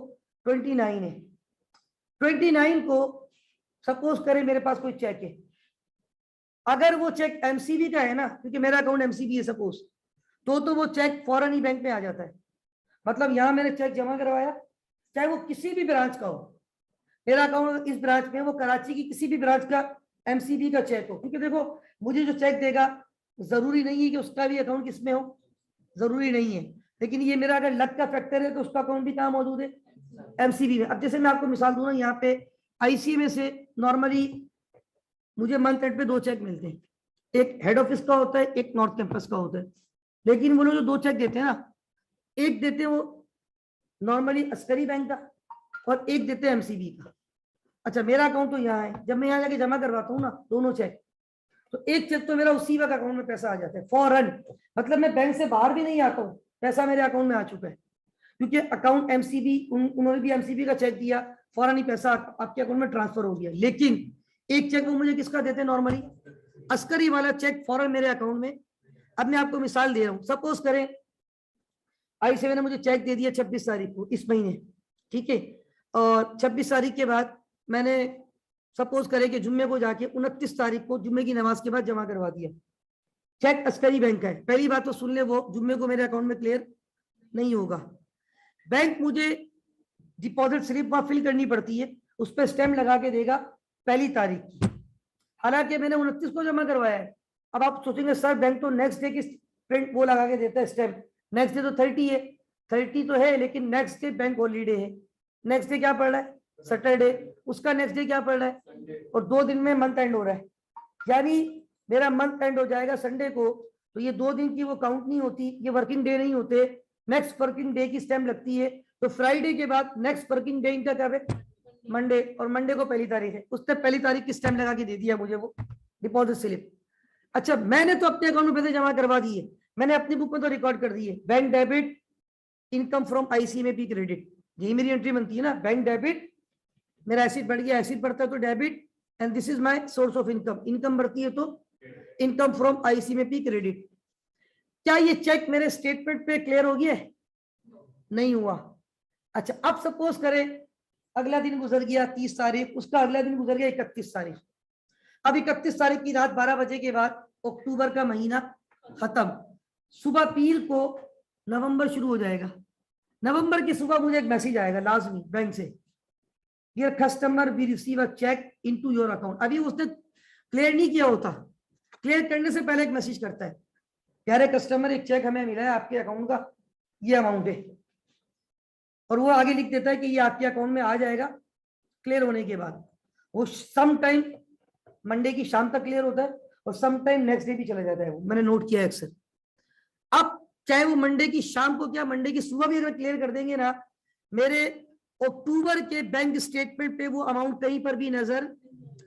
29 है। 29 को सपोज करें मेरे पास कोई चेक है, अगर वो चेक एमसीबी का है ना, क्योंकि मेरा अकाउंट एमसीबी है सपोज, तो वो चेक फौरन ही बैंक में आ जाता है। मतलब यहां मैंने चेक जमा करवाया, चाहे वो किसी भी ब्रांच का हो, मेरा अकाउंट इस ब्रांच में, वो कराची की किसी भी ब्रांच का एमसीबी का चेक हो, क्योंकि देखो मुझे जो चेक देगा जरूरी नहीं है कि उसका भी अकाउंट किसमें हो, जरूरी नहीं है, लेकिन ये मेरा अगर लक का फैक्टर है तो उसका अकाउंट भी कहाँ मौजूद है? एमसीबी में। अब जैसे मैं आपको मिसाल दूं ना, यहाँ पे आईसी में से नॉर्मली मुझे मंथ एंड पे 2 चेक मिलते हैं, एक हेड ऑफिस का होता है, एक नॉर्थ कैंपस का होता है। लेकिन वो लोग जो 2 चेक देते हैं ना, एक देते हैं वो नॉर्मली अस्करी बैंक का और एक देते हैं एमसीबी का। अच्छा, मेरा अकाउंट तो यहाँ है, जब मैं यहाँ जाके जमा करवाता हूँ ना दोनों चेक, तो एक चेक तो मेरा उसी वक्त अकाउंट में पैसा आ जाता है फौरन। मतलब मैं बैंक से बाहर भी नहीं आता हूँ, पैसा मेरे अकाउंट में आ चुका है, क्योंकि अकाउंट एमसीबी, उन्होंने भी एमसीबी का चेक दिया, फौरन ही पैसा आपके अकाउंट में ट्रांसफर हो गया। लेकिन एक चेक वो मुझे किसका देते हैं? नॉर्मली अस्करी वाला चेक फौरन मेरे अकाउंट में। अब मैं आपको मिसाल दे रहा हूँ, सपोज करें आई7 ने मुझे चेक दे दिया 26 तारीख को इस महीने, ठीक है, और 26 तारीख के बाद मैंने सपोज करें कि जुम्मे को जाके 29 तारीख को जुम्मे की नमाज के बाद जमा करवा दिया। चेक अस्करी बैंक का है, पहली बात तो सुन ले, वो जुम्मे को मेरे अकाउंट में क्लियर नहीं होगा। बैंक मुझे डिपॉजिट स्लिप वहां फिल करनी पड़ती है, उस पर स्टैम्प लगा के देगा 1 तारीख की, हालांकि मैंने 29 को जमा करवाया है। अब आप सोचेंगे सर बैंक तो नेक्स्ट डे की प्रिंट वो लगा के देता है स्टैम्प, नेक्स्ट डे तो 30 है, 30 तो है, लेकिन नेक्स्ट डे बैंक हॉलीडे है। नेक्स्ट डे क्या पड़ रहा है? सैटरडे, उसका नेक्स्ट डे क्या पड़ रहा है? और 2 दिन में मंथ एंड हो रहा है, यानी मेरा मंथ एंड हो जाएगा संडे को, तो ये 2 दिन की वो काउंट नहीं होती, ये वर्किंग डे नहीं होते, नेक्स्ट वर्किंग डे की स्टैम्प लगती है। तो फ्राइडे के बाद नेक्स्ट वर्किंग डे इनका क्या है? मंडे, और मंडे को 1 तारीख है, उसने 1 तारीख की स्टैम्प लगा के दे दिया मुझे वो डिपॉजिट स्लिप। अच्छा, मैंने तो अपने अकाउंट में पैसे जमा करवा दिए, मैंने अपनी बुक में तो रिकॉर्ड कर दिए, bank debit income from IC में भी क्रेडिट, यही मेरी एंट्री बनती है ना, बैंक डेबिट, मेरा एसिड बढ़ गया, एसिड बढ़ता है तो debit, and this is my source of income, income बढ़ती है तो इनकम फ्रॉम आईसी में भी क्रेडिट। क्या ये चेक मेरे स्टेटमेंट पे क्लियर हो गया? नहीं हुआ। अच्छा, अब सपोज करें अगला दिन गुजर गया 30 तारीख, उसका अगला दिन गुजर गया 31 तारीख। अब 31 तारीख की रात 12 बजे के बाद अक्टूबर का महीना खत्म, सुबह पीर को नवंबर शुरू हो जाएगा। नवंबर की सुबह मुझे एक मैसेज आएगा लाजमी बैंक से, dear customer we receive a cheque into your account. अभी उसने क्लियर नहीं किया होता, क्लियर करने से पहले एक मैसेज करता है, प्यारे कस्टमर, एक चेक हमें मिला है आपके अकाउंट का, ये अमाउंट है, और वो आगे लिख देता है कि ये आपके अकाउंट में आ जाएगा क्लियर होने के बाद। वो सम टाइम मंडे की शाम तक क्लियर होता है और सम टाइम नेक्स्ट डे भी चला जाता है, वो मैंने नोट किया है अक्सर। अब चाहे वो मंडे की शाम को क्या मंडे की सुबह भी अगर क्लियर कर देंगे ना, मेरे अक्टूबर के बैंक स्टेटमेंट पे वो अमाउंट कहीं पर भी नजर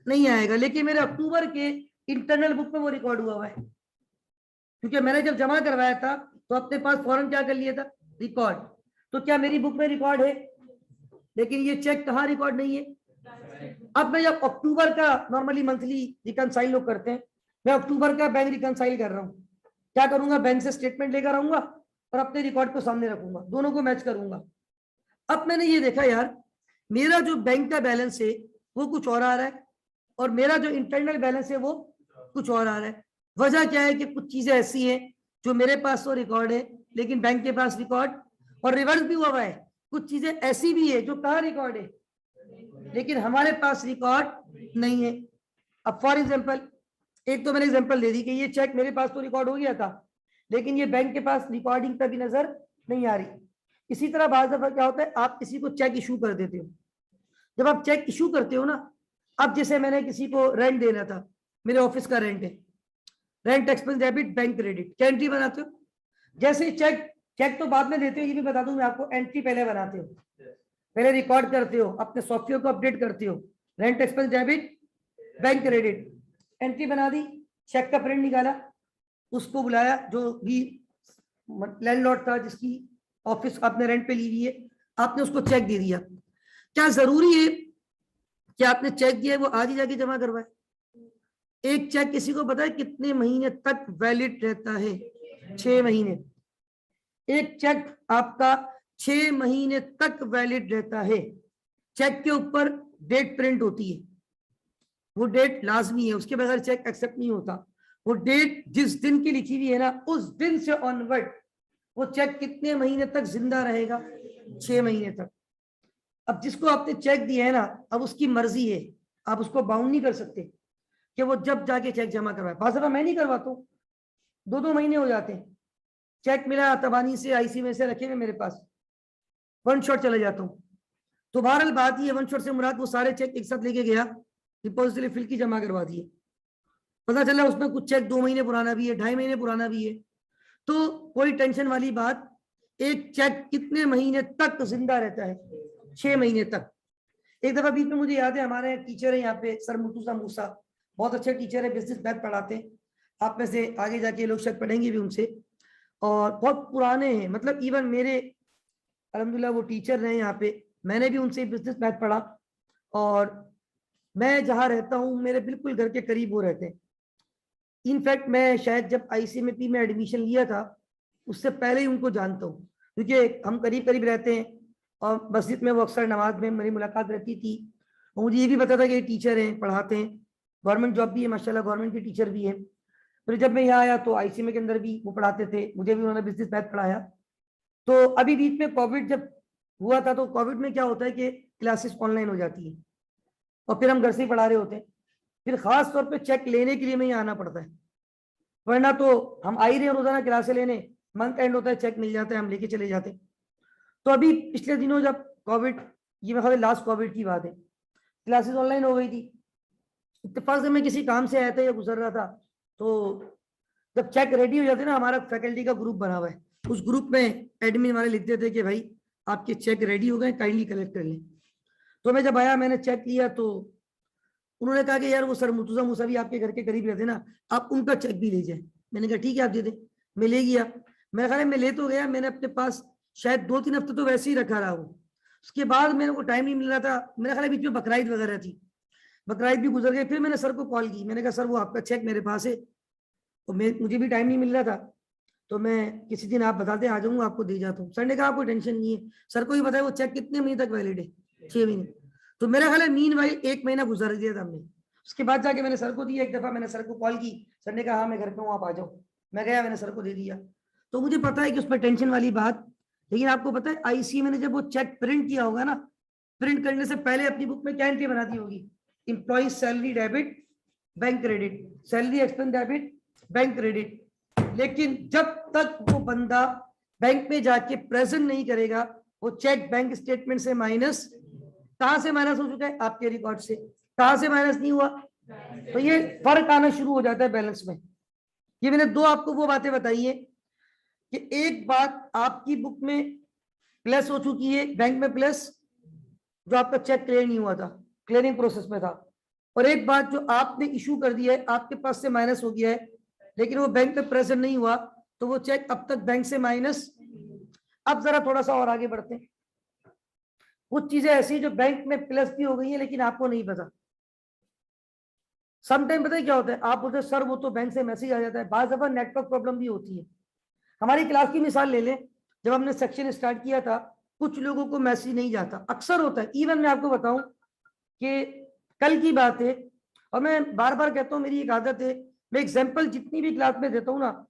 नहीं आएगा, लेकिन मेरे अक्टूबर के इंटरनल बुक में वो रिकॉर्ड हुआ है, क्योंकि मैंने जब जमा करवाया था तो अपने पास फौरन क्या कर लिया था, रिकॉर्ड। तो क्या मेरी बुक में रिकॉर्ड है, लेकिन ये चेक कहाँ रिकॉर्ड नहीं है। अब मैं जब अक्टूबर का नॉर्मली मंथली रिकनसाइल लोग करते हैं, मैं अक्टूबर का बैंक रिकनसाइल कर रहा हूँ, क्या करूंगा, बैंक से स्टेटमेंट लेकर आऊंगा और अपने रिकॉर्ड को सामने रखूंगा, दोनों को मैच करूंगा। अब मैंने ये देखा यार, मेरा जो बैंक का बैलेंस है वो कुछ और आ रहा है और मेरा जो इंटरनल बैलेंस है वो कुछ और आ रहा है। वजह क्या है कि कुछ चीजें ऐसी हैं जो मेरे पास तो रिकॉर्ड है लेकिन बैंक के पास रिकॉर्ड, और रिवर्स भी हुआ है, कुछ चीजें ऐसी भी है जो कहाँ रिकॉर्ड है लेकिन हमारे पास रिकॉर्ड नहीं है। अब फॉर एग्जांपल, एक तो मैंने एग्जांपल दे दी कि ये चेक मेरे पास तो रिकॉर्ड हो गया था लेकिन ये बैंक के पास रिकॉर्डिंग पे भी नजर नहीं आ रही। इसी तरह बार दफा क्या होता है, आप किसी को चेक इशू कर देते हो, जब आप चेक इशू करते हो ना, अब जैसे मैंने किसी को रेंट देना था, मेरे ऑफिस का रेंट है, rent expense debit bank credit, क्या एंट्री बनाते हो, जैसे चेक चेक तो बाद में देते हो, ये भी बता दूं मैं आपको, एंट्री पहले बनाते हो, पहले रिकॉर्ड करते हो, अपने सॉफ्टवेयर को अपडेट करते हो, rent expense debit bank credit, entry बना दी, चेक का प्रिंट निकाला, उसको बुलाया जो भी लैंडलॉर्ड था जिसकी ऑफिस आपने रेंट पे ली हुई है, आपने उसको चेक दे दिया। क्या जरूरी है कि आपने चेक दिया है वो आज ही जाके जमा करवाए? एक चेक किसी को पता है कितने महीने तक वैलिड रहता है? 6 महीने। एक चेक आपका 6 महीने तक वैलिड रहता है। चेक के ऊपर डेट प्रिंट होती है, वो डेट लाजमी है, उसके बगैर चेक एक्सेप्ट नहीं होता। वो डेट जिस दिन की लिखी हुई है ना, उस दिन से ऑनवर्ड वो चेक कितने महीने तक जिंदा रहेगा? 6 महीने तक। अब जिसको आपने चेक दिया है ना, अब उसकी मर्जी है, आप उसको बाउंड नहीं कर सकते कि वो जब जाके चेक जमा करवाए। बात मैं नहीं करवाता हूँ, 2-2 महीने हो जाते हैं, चेक मिला तबानी से आईसी में से रखे हुए मेरे पास, वन शॉट चले जाता हूँ। तो बहरहाल बात ये, वन शॉट से मुराद वो सारे चेक एक साथ लेके गया, डिपॉजिटरी फिल की जमा करवा दिए, पता चला उसमें कुछ चेक 2 महीने पुराना भी है, 2.5 महीने पुराना भी है। तो कोई टेंशन वाली बात, एक चेक कितने महीने तक जिंदा रहता है? 6 महीने तक। एक दफा बीच में मुझे याद है, हमारे टीचर है यहाँ पे सर मुर्तुजा मूसा, बहुत अच्छे टीचर है, बिजनेस मैथ पढ़ाते हैं, आप में से आगे जाके लोग शायद पढ़ेंगे भी उनसे, और बहुत पुराने हैं, मतलब इवन मेरे अल्हम्दुलिल्लाह वो टीचर रहे यहाँ पे, मैंने भी उनसे बिजनेस मैथ पढ़ा, और मैं जहाँ रहता हूँ मेरे बिल्कुल घर के करीब वो रहते हैं। इनफैक्ट मैं शायद जब ICMP में एडमिशन लिया था उससे पहले ही उनको जानता हूँ, क्योंकि हम करीब करीब रहते हैं और मस्जिद में वो अक्सर नमाज में मेरी मुलाकात रहती थी, और मुझे ये भी पता था कि टीचर हैं, पढ़ाते हैं, गवर्नमेंट जॉब भी है माशाल्लाह, गवर्नमेंट के टीचर भी है। फिर जब मैं यहाँ आया तो ICMA के अंदर भी वो पढ़ाते थे, मुझे भी उन्होंने बिजनेस मैथ पढ़ाया। तो अभी बीच में कोविड जब हुआ था, तो कोविड में क्या होता है कि क्लासेस ऑनलाइन हो जाती है और फिर हम घर से ही पढ़ा रहे होते हैं, फिर खास तौर पे चेक लेने के लिए मैं यहाँ आना पड़ता है, वरना तो हम आ ही रहे हैं रोजाना क्लासे लेने, मंथ एंड होता है चेक मिल जाता है, हम लेके चले जाते हैं। तो अभी पिछले दिनों जब कोविड, ये मेरे लास्ट कोविड की बात है, क्लासेस ऑनलाइन हो गई थी, इत्तेफाक से मैं किसी काम से आया था या गुजर रहा था, तो जब चेक रेडी हो जाते ना, हमारा फैकल्टी का ग्रुप बना हुआ है, उस ग्रुप में एडमिन वाले लिखते थे कि भाई आपके चेक रेडी हो गए, काइंडली कलेक्ट कर लें। तो मैं जब आया, मैंने चेक लिया, तो उन्होंने कहा कि यार वो सर मुर्तुजा मूसा भी आपके घर के करीब रहते ना, आप उनका चेक भी ले जाए। मैंने कहा ठीक है आप दे दें, मैं ले गया। मेरा ख्याल है मैं ले तो गया, मैंने अपने पास शायद 2-3 हफ्ते तो वैसे ही रखा रहा वो, उसके बाद मेरे को टाइम नहीं मिल रहा था, मेरा ख्याल है बीच में बकराईद वगैरह थी, बकराईद भी गुजर गई। फिर मैंने सर को कॉल की, मैंने कहा सर वो आपका चेक मेरे पास है, तो मुझे भी टाइम नहीं मिल रहा था, तो मैं किसी दिन आप बताते आ जाऊंगा, आपको दे जाता हूँ। सर ने कहा कोई टेंशन नहीं है, सर को ही बताया वो चेक कितने महीने तक वैलिड है? 6 महीने। तो मेरा ख्याल है मीन वाइल 1 महीना गुजार दिया था हमने, उसके बाद जाके मैंने सर को दिया। एक दफा मैंने सर को कॉल की, सर ने कहा हाँ मैं घर पे हूँ आप आ जाओ, मैं गया, मैंने सर को दे दिया। तो मुझे पता है कि उस पर टेंशन वाली बात, लेकिन आपको पता है ICMA ने जब वो चेक प्रिंट किया होगा ना, प्रिंट करने से पहले अपनी बुक में क्या एंट्री बना दी होगी? Employee salary debit bank credit, salary expense debit bank credit, लेकिन जब तक वो बंदा बैंक में जाके प्रेजेंट नहीं करेगा, वो चेक बैंक स्टेटमेंट से माइनस, कहां से माइनस हो चुका है? आपके रिकॉर्ड से। कहां से माइनस नहीं हुआ? तो ये फर्क आना शुरू हो जाता है बैलेंस में। ये मैंने दो आपको वो बातें बताई है कि एक बात आपकी बुक में प्लस हो चुकी है, बैंक में प्लस, जो आपका चेक क्लियर नहीं हुआ था, क्लियरिंग प्रोसेस में था, और एक बात जो आपने इशू कर दिया है, आपके पास से माइनस हो गया है लेकिन वो बैंक में प्रेजेंट नहीं हुआ, तो वो चेक अब तक बैंक से माइनस। अब जरा थोड़ा सा और आगे बढ़ते हैं। कुछ चीजें ऐसी जो बैंक में प्लस भी हो गई है लेकिन आपको नहीं पता। समटाइम पता है क्या होता है, आप बोलते सर वो तो बैंक से मैसेज आ जाता है, बार दफा नेटवर्क प्रॉब्लम भी होती है। हमारी क्लास की मिसाल ले लें, जब हमने सेक्शन स्टार्ट किया था कुछ लोगों को मैसेज नहीं जाता, अक्सर होता है। इवन मैं आपको बताऊं कि कल की बात है, और मैं बार बार कहता हूं मेरी एक आदत है, मैं एग्जाम्पल जितनी भी क्लास में देता हूँ ना,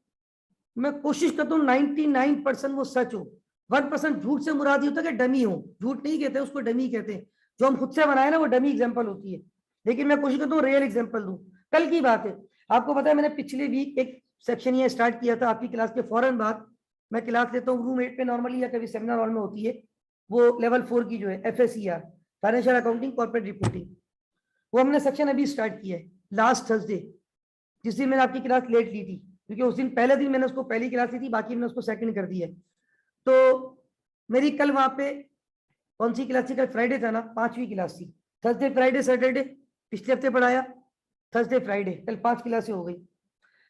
मैं कोशिश करता हूँ 99% वो सच हो, 1% झूठ से मुराद ये होता है कि डमी हो। झूठ नहीं कहते उसको, डमी कहते हैं। जो हम खुद से बनाए ना वो डमी एग्जाम्पल होती है, लेकिन मैं कोशिश करता हूँ रियल एग्जाम्पल दूं। कल की बात है, आपको पता है मैंने पिछले वीक एक सेक्शन ये स्टार्ट किया था, आपकी क्लास के फौरन बाद मैं क्लास लेता हूँ रूम 8 पे नॉर्मली, या कभी सेमिनार हॉल में होती है, वो लेवल 4 की जो है FACR, financial accounting corporate reporting. वो हमने सेक्शन अभी स्टार्ट किया है लास्ट थर्सडे, जिस दिन मैंने आपकी क्लास लेट ली थी, क्योंकि उस दिन पहले दिन मैंने उसको पहली क्लास ली थी, बाकी मैंने उसको सेकंड कर दिया। तो मेरी कल वहां पे कौन सी क्लास थी? कल फ्राइडे था ना, 5वीं क्लास थी। थर्सडे फ्राइडे सैटरडे पिछले हफ्ते पढ़ाया, थर्सडे फ्राइडे, कल 5 क्लासें हो गई।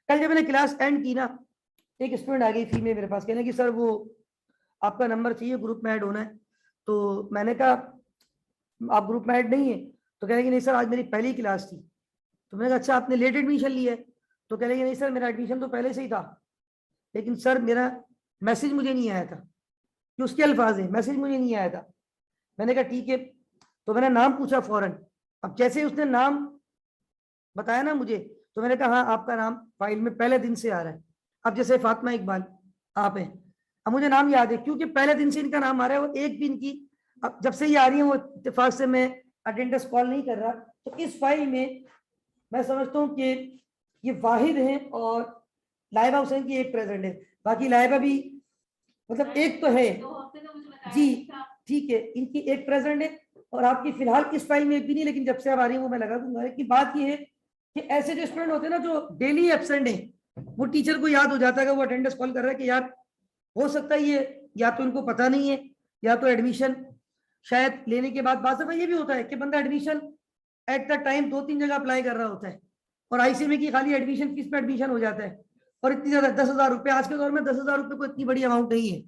कल जब मैंने क्लास एंड की ना, एक स्टूडेंट आ गई फीमेल मेरे पास, कहने कि सर वो आपका नंबर चाहिए, ग्रुप में ऐड होना है। तो मैंने कहा आप ग्रुप में ऐड नहीं है? तो कहने कि नहीं सर आज मेरी पहली क्लास थी। तो मैंने कहा अच्छा आपने लेट एडमिशन लिया है? तो कह रहे नहीं सर मेरा एडमिशन तो पहले से ही था, लेकिन सर मेरा मैसेज मुझे नहीं आया था। कि उसके अल्फाज है, मैसेज मुझे नहीं आया था। मैंने कहा ठीक है। तो मैंने नाम पूछा फौरन। अब जैसे ही उसने नाम बताया ना मुझे, तो मैंने कहा हाँ आपका नाम फाइल में पहले दिन से आ रहा है। अब जैसे फातिमा इकबाल आप हैं, अब मुझे नाम याद है क्योंकि पहले दिन से इनका नाम आ रहा है, वो एक भी इनकी अब जब से ये आ रही है वो इत्तेफाक से मैं अटेंडेंस कॉल नहीं कर रहा। तो इस फाइल में मैं समझता हूँ कि ये वाहिद है और लाइबा हुसैन की एक प्रेजेंट है, बाकी लाइबा भी मतलब एक तो है जी, ठीक है, इनकी एक प्रेजेंट है और आपकी फिलहाल इस फाइल में एक भी नहीं, लेकिन जब से आप आ रही है वो मैं लगा दूंगा। कि बात ये है कि ऐसे जो स्टूडेंट होते हैं ना जो डेली एब्सेंट है, वो टीचर को याद हो जाता है कि वो अटेंडेंस कॉल कर रहा है कि यार हो सकता है ये या तो इनको पता नहीं है या तो एडमिशन शायद लेने के बाद। बात ये भी होता है कि बंदा एडमिशन एट द टाइम 2-3 जगह अप्लाई कर रहा होता है और ICMA की खाली एडमिशन फीस में एडमिशन हो जाता है, और इतनी ज्यादा 10,000 रुपये आज के दौर में 10,000 रुपये को इतनी बड़ी अमाउंट नहीं है।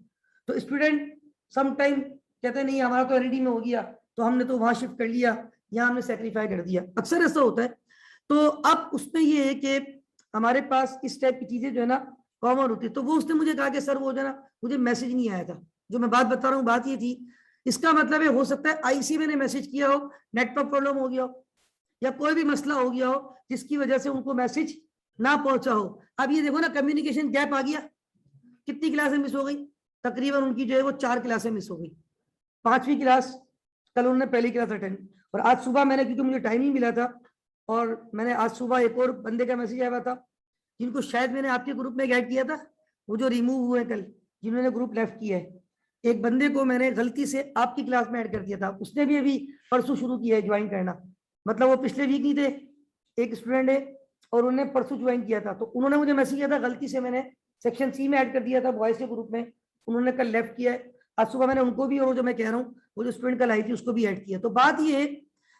तो स्टूडेंट सम टाइम कहते हैं नहीं हमारा तो LD में हो गया तो हमने तो वहां शिफ्ट कर लिया, यहाँ हमने सेक्रीफाई कर दिया, अक्सर ऐसा होता है। तो अब उसमें ये है कि हमारे पास इस टाइप की चीजें जो है ना कॉमन होती है। तो वो उसने मुझे कहा कि सर वो जो है ना मुझे मैसेज नहीं आया था। जो मैं बात बता रहा हूँ बात ये थी, इसका मतलब है हो सकता है ICMA ने मैसेज किया हो, नेटवर्क प्रॉब्लम हो गया हो या कोई भी मसला हो गया हो जिसकी वजह से उनको मैसेज ना पहुंचा हो। अब ये देखो ना कम्युनिकेशन गैप आ गया, कितनी क्लासें मिस हो गई? तकरीबन उनकी जो है वो 4 क्लासें मिस हो गई। 5वीं क्लास कल उन्होंने पहली क्लास अटेंड, और आज सुबह मैंने क्योंकि मुझे टाइम ही मिला था और मैंने आज सुबह एक और बंदे का मैसेज आया था जिनको शायद मैंने आपके ग्रुप में ऐड किया था, वो जो रिमूव हुए कल जिन्होंने ग्रुप लेफ्ट किया है, एक बंदे को मैंने गलती से आपकी क्लास में ऐड कर दिया था, उसने भी अभी परसों शुरू किया है ज्वाइन करना। मतलब वो पिछले वीक नहीं थे, एक स्टूडेंट है और उन्होंने परसों ज्वाइन किया था। तो उन्होंने मुझे मैसेज किया था गलती से मैंने सेक्शन C में ऐड कर दिया था बॉयज के ग्रुप में, उन्होंने कल लेफ्ट किया है। आज सुबह मैंने उनको भी और जो मैं कह रहा हूँ वो जो स्टूडेंट कल आई थी उसको भी ऐड किया। तो बात ये है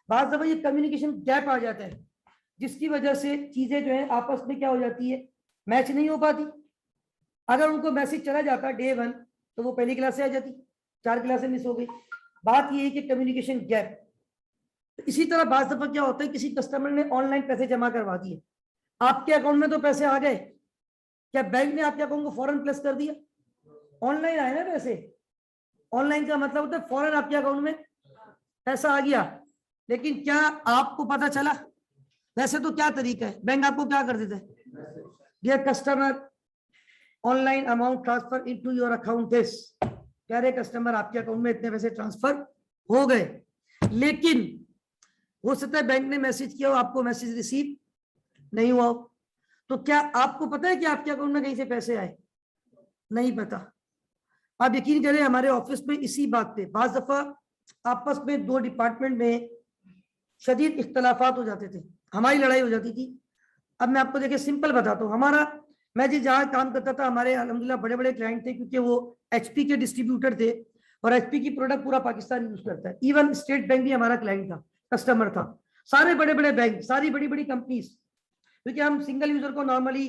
बात दफा ये कम्युनिकेशन गैप आ जाता है जिसकी वजह से चीजें जो है आपस में क्या हो जाती है, मैच नहीं हो पाती। अगर उनको मैसेज चला जाता डे 1 तो वो पहली क्लास से आ जाती, 4 क्लासें मिस हो गई। बात ये है कि कम्युनिकेशन गैप। तो इसी तरह बात दफा क्या होता है, किसी कस्टमर ने ऑनलाइन पैसे जमा करवा दिए, आपके अकाउंट में तो पैसे आ गए, क्या बैंक ने आपके अकाउंट को फौरन प्लस कर दिया? ऑनलाइन आए ना पैसे, ऑनलाइन का मतलब होता है फौरन आपके अकाउंट में पैसा आ गया, लेकिन क्या आपको पता चला? वैसे तो क्या तरीका है, बैंक आपको क्या कर देता है, dear customer online amount transfer into your account this, प्यारे कस्टमर आपके अकाउंट में इतने पैसे ट्रांसफर हो गए। लेकिन हो सकता है बैंक ने मैसेज किया हो आपको मैसेज रिसीव नहीं हुआ हो। तो क्या आपको पता है कि आपके अकाउंट में कहीं से पैसे आए? नहीं पता। आप यकीन करें, हमारे ऑफिस में इसी बात पे बाज दफा आपस में दो डिपार्टमेंट में शदीद इख्तलाफात हो जाते थे, हमारी लड़ाई हो जाती थी। अब मैं आपको देखिए सिंपल बताता हूँ। मैं जिस जहाँ काम करता था, हमारे अल्हम्दुलिल्लाह बड़े बड़े क्लाइंट थे, क्योंकि वो एचपी के डिस्ट्रीब्यूटर थे और एचपी की प्रोडक्ट पूरा पाकिस्तान यूज करता है। इवन स्टेट बैंक भी हमारा क्लाइंट था, कस्टमर था। सारे बड़े बड़े बैंक, सारी बड़ी बड़ी कंपनीज, क्योंकि हम सिंगल यूजर को नॉर्मली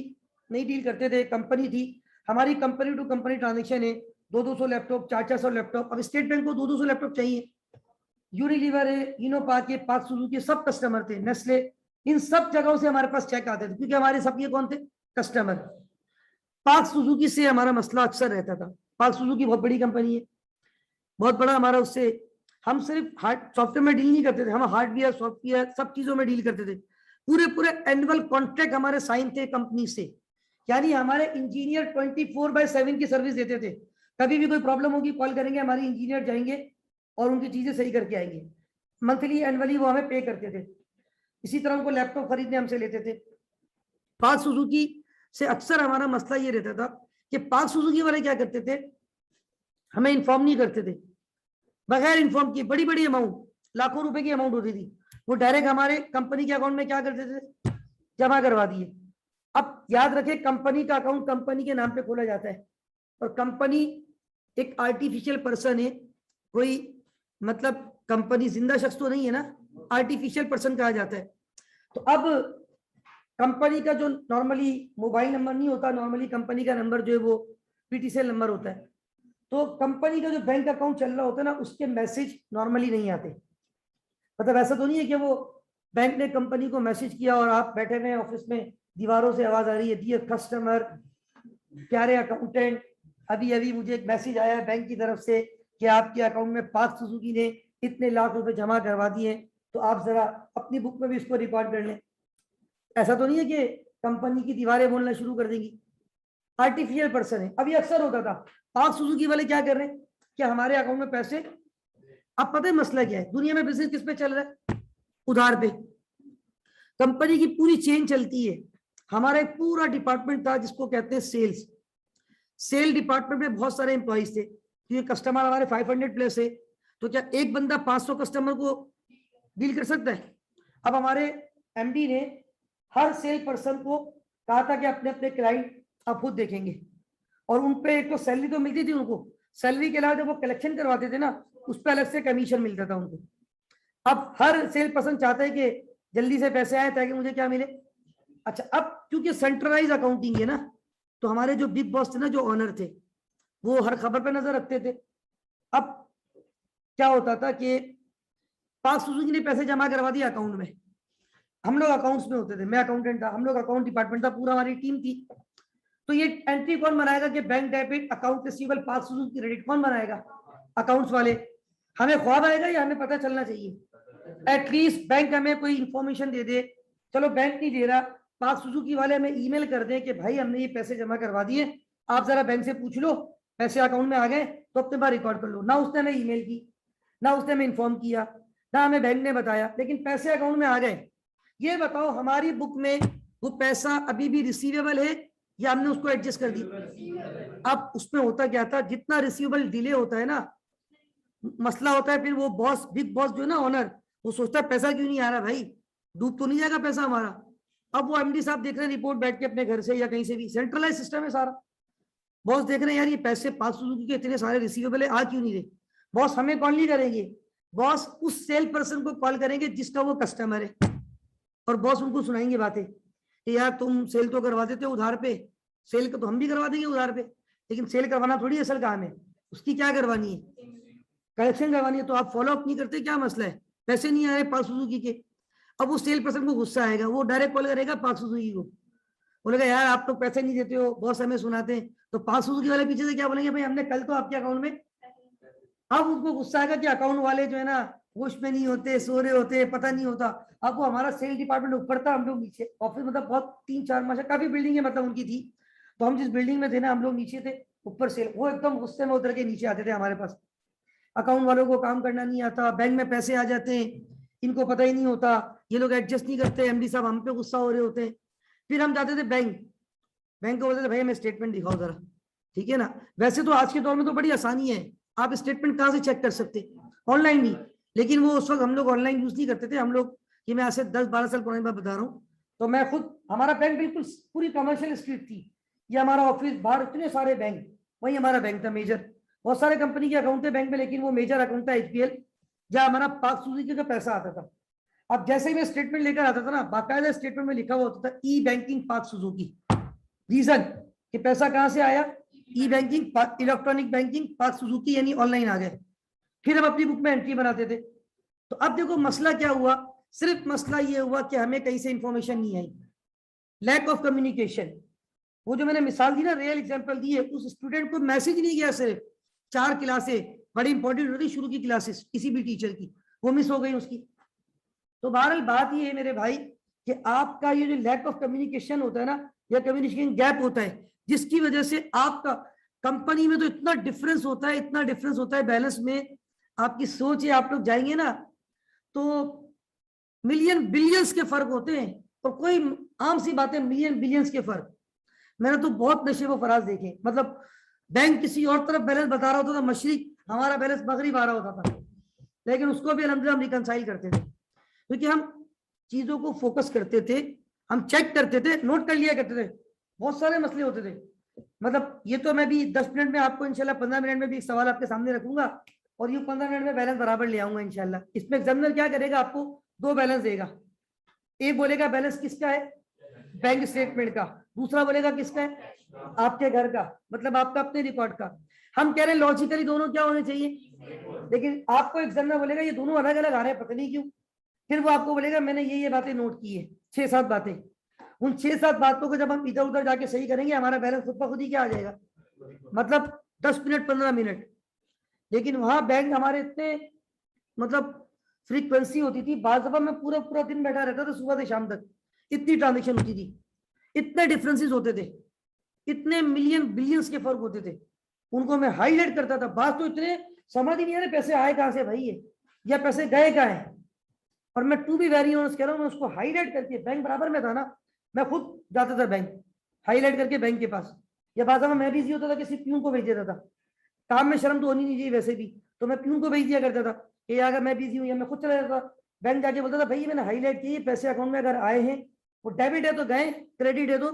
नहीं डील करते थे, कंपनी थी हमारी। कंपनी टू कंपनी ट्रांजेक्शन है, 200 लैपटॉप, 400 लैपटॉप। अब स्टेट बैंक को 200 लैपटॉप चाहिए। यूनिलीवर है, इनोपाक है, पाक सुजुकी, सब कस्टमर थे, नेस्ले, इन सब जगहों से हमारे पास चेक आते थे, क्योंकि हमारे सब ये कौन थे? कस्टमर। पाक सुजुकी से हमारा मसला अक्सर रहता था। पाक सुजुकी बहुत बड़ी कंपनी है, बहुत बड़ा हमारा उससे। हम सिर्फ हार्ड सॉफ्टवेयर में डील नहीं करते थे, हम हार्डवेयर सॉफ्टवेयर सब चीजों में डील करते थे। पूरे पूरे एनुअल कॉन्ट्रैक्ट हमारे साइन थे कंपनी से, यानी हमारे इंजीनियर 24/7 की सर्विस देते थे। कभी भी कोई प्रॉब्लम होगी कॉल करेंगे, हमारे इंजीनियर जाएंगे और उनकी चीजें सही करके आएंगे। मंथली एनुअली वो हमें पे करते थे। इसी तरह उनको लैपटॉप खरीदने हमसे लेते थे। पाक सुजुकी से अक्सर हमारा मसला ये रहता था कि पाक सुजुकी वाले क्या करते थे, हमें इन्फॉर्म नहीं करते थे। बगैर इन्फॉर्म किए बड़ी बड़ी अमाउंट, लाखों रुपए की अमाउंट होती थी, वो डायरेक्ट हमारे कंपनी के अकाउंट में क्या करते थे? जमा करवा दिए। अब याद रखें, कंपनी का अकाउंट कंपनी के नाम पे खोला जाता है, और कंपनी एक आर्टिफिशियल पर्सन है, कोई मतलब कंपनी जिंदा शख्स तो नहीं है ना, आर्टिफिशियल पर्सन कहा जाता है। तो अब कंपनी का जो नॉर्मली मोबाइल नंबर नहीं होता, नॉर्मली कंपनी का नंबर जो है वो पीटीसीएल नंबर होता है। तो कंपनी का जो बैंक अकाउंट चल रहा होता है ना, उसके मैसेज नॉर्मली नहीं आते। मतलब ऐसा तो नहीं है कि वो बैंक ने कंपनी को मैसेज किया और आप बैठे हुए ऑफिस में, दीवारों से आवाज आ रही है, डियर कस्टमर, प्यारे अकाउंटेंट, अभी अभी मुझे एक मैसेज आया है बैंक की तरफ से कि आपके अकाउंट में पाक सुजुकी ने इतने लाख रुपए जमा करवा दिए, तो आप जरा अपनी बुक में भी इसको रिकॉर्ड कर लें। ऐसा तो नहीं है कि कंपनी की दीवारें बोलना शुरू कर देंगी, आर्टिफिशियल पर्सन है। अभी अक्सर होता था, पाक सुजुकी वाले क्या कर रहे हैं कि हमारे अकाउंट में पैसे, अब पता है मसला क्या है, दुनिया में बिजनेस किस पे चल रहा है? उधार पे। कंपनी की पूरी चेन चलती है। हमारा एक पूरा डिपार्टमेंट था जिसको कहते हैं सेल्स। सेल डिपार्टमेंट में बहुत सारे एम्प्लॉइज थे, क्योंकि कस्टमर हमारे 500 प्लस है, तो क्या एक बंदा 500 कस्टमर को डील कर सकता है? अब हमारे एमडी ने हर सेल पर्सन को कहा था कि अपने अपने क्लाइंट आप खुद देखेंगे, और उन पे एक तो सैलरी तो मिलती थी उनको, सैलरी के अलावा जब वो कलेक्शन करवाते थे ना, उस पर अलग से कमीशन मिलता था उनको। अब हर सेल पर्सन चाहता है कि जल्दी से पैसे आए ताकि मुझे क्या मिले। अच्छा, अब क्योंकि सेंट्रलाइज अकाउंटिंग है ना, तो हमारे जो बिग बॉस थे ना, जो ऑनर थे, वो हर खबर पे नजर रखते थे। अब क्या होता था कि पाक सुजुकी ने पैसे जमा करवा दिए अकाउंट में, हम लोग अकाउंट्स में होते थे, मैं अकाउंटेंट था, हम लोग अकाउंट डिपार्टमेंट था, पूरा हमारी टीम थी। तो ये एंट्री कौन बनाएगा कि बैंक डेबिट अकाउंट रिसीवेबल पाक सुजुकी क्रेडिट, कौन बनाएगा? अकाउंट्स वाले। हमें ख्वाब आएगा या हमें पता चलना चाहिए? एटलीस्ट बैंक हमें कोई इंफॉर्मेशन दे दे। चलो बैंक नहीं दे रहा, पाक सुजुकी वाले हमें ईमेल कर दें कि भाई हमने ये पैसे जमा करवा दिए, आप जरा बैंक से पूछ लो, पैसे अकाउंट में आ गए तो अपने बार रिकॉर्ड कर लो। ना उसने हमें ईमेल की, ना उसने हमें इन्फॉर्म किया, ना हमें बैंक ने बताया, लेकिन पैसे अकाउंट में आ गए। ये बताओ हमारी बुक में वो पैसा अभी भी रिसीवेबल है या हमने उसको एडजस्ट कर दी? अब उसमें होता क्या था, जितना रिसीवेबल डिले होता है ना, मसला होता है फिर वो बॉस, बिग बॉस जो है ना ऑनर, वो सोचता है पैसा क्यों नहीं आ रहा भाई, डूब तो नहीं जाएगा पैसा हमारा। अब वो एमडी साहब देख रहे हैं रिपोर्ट बैठ के अपने घर से या कहीं से भी, सेंट्रलाइज सिस्टम है सारा। बॉस देख रहे हैं यार ये पैसे पाक सुजुकी के इतने सारे रिसीवेबल है, आ क्यों नहीं रहे? बॉस हमें कॉल नहीं करेंगे, बॉस उस सेल पर्सन को कॉल करेंगे जिसका वो कस्टमर है, और बॉस उनको सुनाएंगे बातें कि यार तुम सेल तो करवा देते हो उधार पे, सेल तो हम भी करवा देंगे उधार पे, लेकिन सेल करवाना थोड़ी असल काम है, उसकी क्या करवानी है? कलेक्शन करवानी है। तो आप फॉलो अप नहीं करते, क्या मसला है? पैसे नहीं आ रहे पाक सुजुकी के। अब वो सेल पर्सन को गुस्सा आएगा, वो डायरेक्ट कॉल करेगा पाक सुजुकी को, बोलेगा यार आप तो पैसे नहीं देते हो, बॉस हमें सुनाते हैं। तो पाक सुजुकी वाले पीछे से क्या बोलेंगे, भाई हमने कल तो आपके अकाउंट में। अब उनको गुस्सा आएगा कि अकाउंट वाले जो है ना होश में नहीं होते, सो रहे होते, पता नहीं होता। अब वो हमारा सेल डिपार्टमेंट ऊपर था, हम लोग नीचे, ऑफिस मतलब बहुत 3-4 माशा काफी बिल्डिंग मतलब उनकी थी, तो हम जिस बिल्डिंग में थे ना हम लोग नीचे थे, ऊपर सेल, वो एकदम गुस्से में उतर के नीचे आते थे हमारे पास। अकाउंट वालों को काम करना नहीं आता, बैंक में पैसे आ जाते हैं, इनको पता ही नहीं होता, ये लोग एडजस्ट नहीं करते, एमडी साहब हम पे गुस्सा हो रहे होते हैं। फिर हम जाते थे बैंक को बोलते थे भाई हमें स्टेटमेंट दिखाओ जरा, ठीक है ना। वैसे तो आज के दौर में तो बड़ी आसानी है, आप स्टेटमेंट कहाँ से चेक कर सकते, ऑनलाइन भी। लेकिन वो उस वक्त हम लोग ऑनलाइन यूज नहीं करते थे, हम लोग, ये मैं आज से 10-12 साल पुरानी बात बता रहा हूँ। तो मैं खुद, हमारा बैंक बिल्कुल पूरी कमर्शियल स्ट्रीट थी, ये हमारा ऑफिस, बाहर इतने सारे बैंक, वही हमारा बैंक था मेजर। बहुत सारे कंपनी के अकाउंट थे बैंक में, लेकिन वो मेजर अकाउंट था एचपीएल, जहाँ हमारा पाक सुजुकी का पैसा आता था। अब जैसे ही मैं स्टेटमेंट लेकर आता था ना, बाकायदा स्टेटमेंट में लिखा हुआ होता था ई बैंकिंग पाक सुजुकी। रीजन कि पैसा कहां से आया, ई बैंकिंग, इलेक्ट्रॉनिक बैंकिंग पाक सुजुकी, यानी ऑनलाइन आ गए। फिर हम अपनी बुक में एंट्री बनाते थे। तो अब देखो मसला क्या हुआ, सिर्फ मसला ये हुआ कि हमें कहीं से इंफॉर्मेशन नहीं आई, लैक ऑफ कम्युनिकेशन। वो जो मैंने मिसाल दी ना, रियल एग्जांपल दी है, उस स्टूडेंट को मैसेज नहीं गया, सिर्फ 4 क्लासें बड़ी इंपॉर्टेंट होती शुरू की क्लासेस किसी भी टीचर की, वो मिस हो गई उसकी। तो बहरहाल बात ये है मेरे भाई कि आपका ये जो लैक ऑफ कम्युनिकेशन होता है ना, या कम्युनिकेशन गैप होता है, जिसकी वजह से आपका कंपनी में तो इतना डिफरेंस होता है, इतना डिफरेंस होता है बैलेंस में, आपकी सोच है, आप लोग जाएंगे ना तो मिलियन बिलियंस के फर्क होते हैं। और कोई आम सी बात है, मिलियन बिलियंस के फर्क। मैंने तो बहुत नशे व फराज देखे, मतलब बैंक किसी और तरफ बैलेंस बता रहा होता था, मशरिक, हमारा बैलेंस मगरिब आ रहा होता था, लेकिन उसको भी अल्हम्दुलिल्लाह हम रिकंसाइल करते थे, क्योंकि हम चीजों को फोकस करते थे, हम चेक करते थे, नोट कर लिया करते थे। बहुत सारे मसले होते थे, मतलब ये तो मैं भी 10 मिनट में आपको इंशाल्लाह 15 मिनट में भी एक सवाल आपके सामने रखूंगा, और ये 15 मिनट में बैलेंस बराबर ले आऊंगा इंशाल्लाह। इसमें एग्जामिनर क्या करेगा, आपको 2 बैलेंस देगा, एक बोलेगा बैलेंस किसका है, बैंक स्टेटमेंट का, दूसरा बोलेगा किसका है, आपके घर का, मतलब आपका अपने रिकॉर्ड का। हम कह रहे हैं लॉजिकली दोनों क्या होने चाहिए, लेकिन आपको एग्जामिनर बोलेगा ये दोनों अलग अलग आ रहे हैं, पता नहीं क्यों। फिर वो आपको बोलेगा मैंने ये बातें नोट की है, 6-7 बातें। उन 6-7 बातों को जब हम इधर उधर जाके सही करेंगे, हमारा बैलेंस खुद ब खुद ही क्या आ जाएगा, मतलब 10 मिनट 15 मिनट। लेकिन वहां बैंक हमारे इतने, मतलब फ्रीक्वेंसी होती थी, बाद दफा मैं पूरा पूरा दिन बैठा रहता था, सुबह से शाम तक, इतनी ट्रांजेक्शन होती थी, इतने डिफरेंसेस होते थे, इतने मिलियन बिलियंस के फर्क होते थे, उनको मैं हाईलाइट करता था। बात तो इतने समझ ही नहीं आ रहे पैसे आए कहां से भाई ये, या पैसे गए कहां है। और मैं टू बी वेरी ऑनेस्ट कह रहा हूँ, मैं उसको हाईलाइट करके, बैंक बराबर में था ना, मैं खुद जाता था बैंक, हाईलाइट करके बैंक के पास, या बाद में मैं बिजी होता था, किसी प्यून को भेज देता था। काम में शर्म तो होनी नहीं चाहिए वैसे भी, तो मैं प्यून को भेज दिया करता था कि अगर मैं बिजी हूँ, या मैं खुद चला जाता था बैंक, जाके बोलता था भाई मैंने हाईलाइट किए पैसे अकाउंट में अगर आए हैं, वो डेबिट है तो गए, क्रेडिट है तो,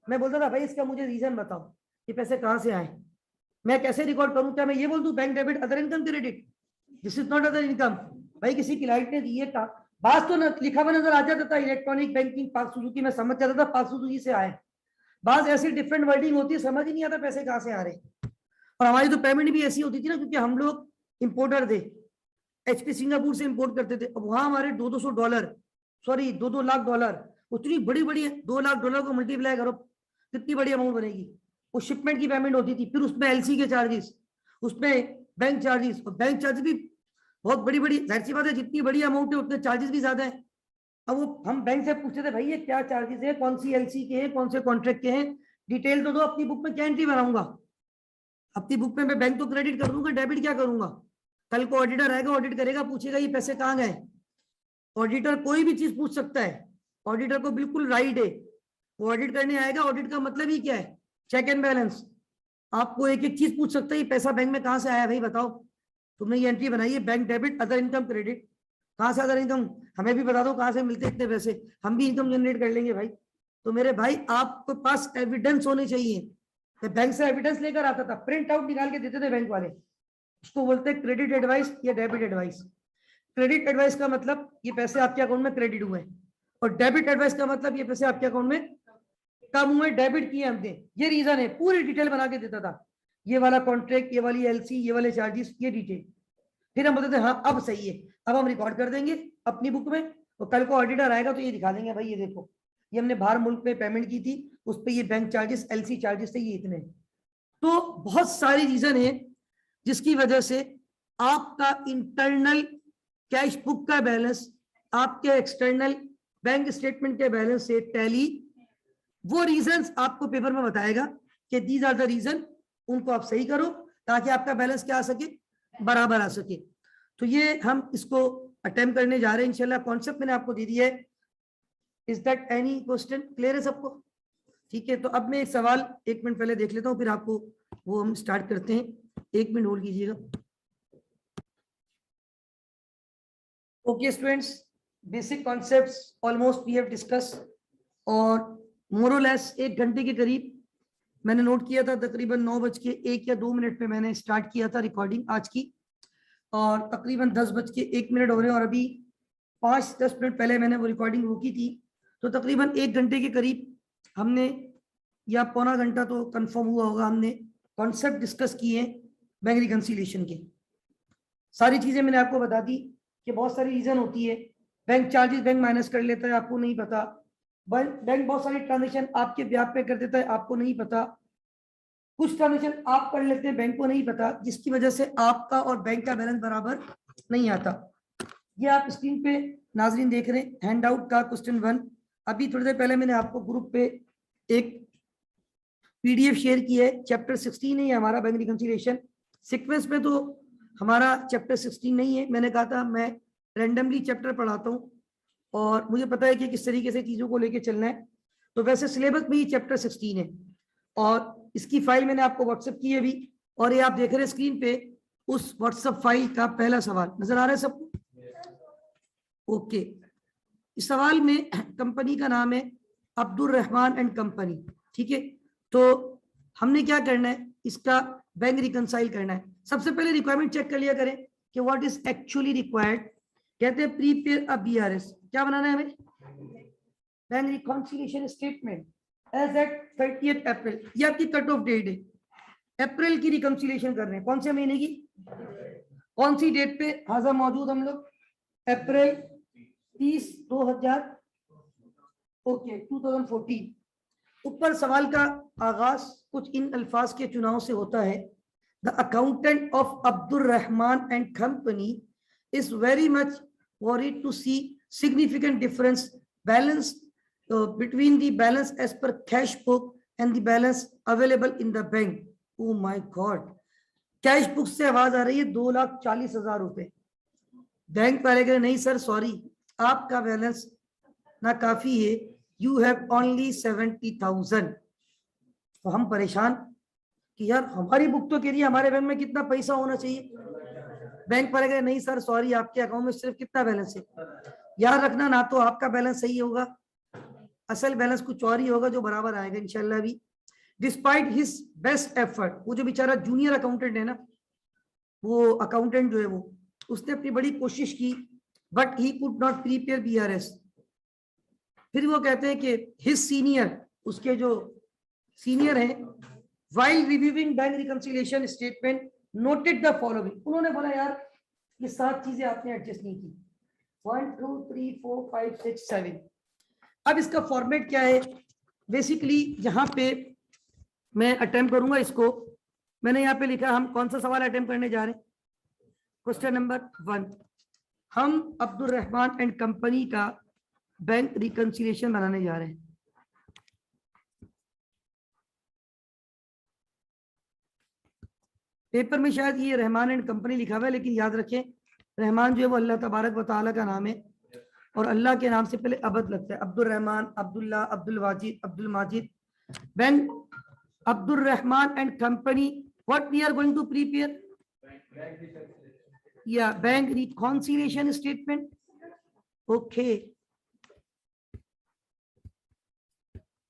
मैं बोलता था भाई इसका मुझे रीजन बताओ, ये पैसे कहाँ से आए, मैं कैसे रिकॉर्ड करूँ, क्या मैं ये बोल दूं bank debit other income credit, this is not other income. भाई किसी क्लाइंट ने दिए का बात तो लिखा हुआ नजर आ जाता था, इलेक्ट्रॉनिक बैंकिंग पाक सुजुकी, मैं समझ जाता था पाक सुजुकी से आए। बात ऐसी डिफरेंट वर्डिंग होती है, समझ ही नहीं आता पैसे कहाँ से आ रहे। और हमारी तो पेमेंट भी ऐसी होती थी ना, क्योंकि हम लोग इंपोर्टर थे, एचपी सिंगापुर से इंपोर्ट करते थे। अब वहां हमारे $200, सॉरी $2 लाख, उतनी बड़ी बड़ी $2 लाख को मल्टीप्लाई करो कितनी बड़ी अमाउंट बनेगी। वो शिपमेंट की पेमेंट होती थी, फिर उसमें एलसी के चार्जेस, उसमें बैंक चार्जेस, और बैंक चार्जेस भी बहुत बड़ी बड़ी, जाहिर सी बात है जितनी बड़ी अमाउंट है उतने चार्जेस भी ज्यादा है। अब वो हम बैंक से पूछते थे भाई ये क्या चार्जेस है, कौन सी एलसी के हैं, कौन से कॉन्ट्रैक्ट के हैं, डिटेल तो दो, अपनी बुक में क्या एंट्री बनाऊंगा, अपनी बुक में मैं बैंक तो क्रेडिट कर दूंगा, डेबिट क्या करूंगा। कल को ऑडिटर आएगा, ऑडिट करेगा, पूछेगा ये पैसे कहाँ गए। ऑडिटर कोई भी चीज पूछ सकता है, ऑडिटर को बिल्कुल राइट है, वो ऑडिट करने आएगा, ऑडिट का मतलब ही क्या है, चेक एंड बैलेंस। आपको एक एक चीज पूछ सकता है, पैसा बैंक में कहाँ से आया भाई बताओ, तुमने ये एंट्री बनाई है bank debit other income credit, कहाँ से अदर इनकम, हमें भी बता दो कहाँ से मिलते इतने पैसे, हम भी इनकम जनरेट कर लेंगे भाई। तो मेरे भाई आपके पास एविडेंस होने चाहिए। मैं बैंक से एविडेंस लेकर आता था, प्रिंट आउट निकाल के देते थे बैंक वाले, उसको बोलते हैं क्रेडिट एडवाइस या डेबिट एडवाइस। क्रेडिट एडवाइस का मतलब ये पैसे आपके अकाउंट में क्रेडिट हुए, और डेबिट एडवाइस का मतलब ये पैसे आपके अकाउंट में कम हुए, डेबिट किए हमने, ये रीजन है, पूरी डिटेल बना के देता था, ये वाला कॉन्ट्रैक्ट, ये वाली एलसी, ये वाले चार्जेस, ये डिटेल। फिर हम बोलते थे हाँ अब सही है, अब हम रिकॉर्ड कर देंगे अपनी बुक में, और कल को ऑडिटर आएगा तो ये दिखा देंगे भाई ये देखो ये हमने बाहर मुल्क में पेमेंट की थी, उस पर ये बैंक चार्जेस, एलसी चार्जेस थे, ये इतने। तो बहुत सारी रीजन है जिसकी वजह से आपका इंटरनल कैश बुक का बैलेंस आपके एक्सटर्नल बैंक स्टेटमेंट के बैलेंस से टैली, वो रीजंस आपको पेपर में बताएगा कि दीज आर द रीजन, उनको आप सही करो ताकि आपका बैलेंस क्या आ सके, बराबर आ सके। तो ये हम इसको अटेम्प्ट करने जा रहे हैं इंशाल्लाह। कॉन्सेप्ट मैंने आपको दे दिया है, is that any question clear है सबको? ठीक है, तो अब मैं एक सवाल 1 मिनट पहले देख लेता हूँ, फिर आपको वो हम स्टार्ट करते हैं। 1 मिनट होल्ड कीजिएगा। Okay students, basic concepts almost we have discuss, और मोरलेस 1 घंटे के करीब मैंने नोट किया था। तकरीबन 9:01 या 2 मिनट पे मैंने स्टार्ट किया था रिकॉर्डिंग आज की, और तकरीबन 10:01 हो रहे हैं, और अभी 5-10 मिनट पहले मैंने वो रिकॉर्डिंग रोकी थी। तो तकरीबन 1 घंटे के करीब हमने, या पौना घंटा तो कंफर्म हुआ होगा, हमने कॉन्सेप्ट डिस्कस किए बैंक रिकंसिलिएशन के। सारी चीजें मैंने आपको बता दी कि बहुत सारी रीजन होती है। बैंक चार्जेस बैंक माइनस कर लेता है, आपको नहीं पता। बैंक बहुत सारी ट्रांजेक्शन आपके ब्याज पे कर देता है, आपको नहीं पता। कुछ ट्रांजेक्शन आप कर लेते हैं, बैंक को नहीं पता, जिसकी वजह से आपका और बैंक का बैलेंस बराबर नहीं आता। ये आप स्क्रीन पे नाजरीन देख रहे हैं हैंड आउट का क्वेश्चन 1। अभी थोड़ी देर पहले मैंने आपको ग्रुप पे एक पीडीएफ शेयर की है। चैप्टर 16 है हमारा बैंक रिकंसिलिएशन। सीक्वेंस में तो हमारा चैप्टर 16 नहीं है, मैंने कहा था मैं रैंडमली चैप्टर पढ़ाता हूँ, और मुझे पता है कि किस तरीके से चीजों को लेके चलना है। तो वैसे सिलेबस में ही चैप्टर 16 है, और इसकी फाइल मैंने आपको व्हाट्सएप की है अभी, और ये आप देख रहे हैं स्क्रीन पे। उस व्हाट्सएप फाइल का पहला सवाल नजर आ रहा है सबको? ओके, इस सवाल में कंपनी का नाम है अब्दुल रहमान एंड कंपनी। ठीक है, तो हमने क्या करना है, इसका बैंक रिकंसाइल करना है। सबसे पहले रिक्वायरमेंट चेक कर लिया करें कि व्हाट इज एक्चुअली रिक्वायर्ड। कहते हैं प्रीपेयर अ बीआरएस। क्या बनाना है हमें? Bank reconciliation statement as at 30th April. ये आपकी कट ऑफ डेट है, अप्रैल की रिकंसिलिएशन कर रहे हैं। कौन से महीने की, कौन सी डेट पे हाजिर मौजूद हम लोग? अप्रैल 30 2000 ओके 2014। ऊपर सवाल का आगाज कुछ इन अल्फाज के चुनाव से होता है। The accountant of Abdul Rahman and company is very much worried to see significant difference balance between the balance as per cash book and the balance available in the bank. Oh my God, cash book से आवाज आ रही है 2,40,000 रुपए। Bank वाले कह रहे नहीं sir sorry, आपका बैलेंस ना काफी है, यू हैव ओनली 70,000। तो हम परेशान कि यार हमारी बुक तो कह रही है हमारे बैंक में कितना पैसा होना चाहिए। बैंक वाले कह नहीं सर सॉरी, आपके अकाउंट में सिर्फ कितना बैलेंस है। याद रखना, ना तो आपका बैलेंस सही होगा, असल बैलेंस कुछ और ही होगा जो बराबर आएगा इंशाल्लाह भी। डिस्पाइट हिज बेस्ट एफर्ट, वो जो बेचारा जूनियर अकाउंटेंट है ना, वो अकाउंटेंट जो है वो, उसने अपनी बड़ी कोशिश की, but he could not prepare BRS. फिर वो कहते हैं कि हिज सीनियर, उसके जो सीनियर हैं, while reviewing bank reconciliation statement noted the following. उन्होंने बोला यार ये 7 चीजें आपने एडजस्ट नहीं की। 1 2 3 4 5 6 7। अब इसका फॉर्मेट क्या है? बेसिकली यहाँ पे मैं अटेम्प्ट करूंगा इसको। मैंने यहाँ पे लिखा हम कौन सा सवाल अटेम्प्ट करने जा रहे हैं? Question number 1। हम अब्दुल रहमान एंड कंपनी का बैंक रिकंसिलिएशन बनाने जा रहे हैं। पेपर में शायद ये रहमान एंड कंपनी लिखा हुआ है, लेकिन याद रखें रहमान जो है वो अल्लाह तबारक व तआला का नाम है, और अल्लाह के नाम से पहले अबद लगता है। Abdul Rahman, Abdullah, Abdul Wajid, Abdul Majid. Bank Abdul Rahman and company, what we are going to prepare? या बैंक रिकंसिलिएशन स्टेटमेंट। ओके,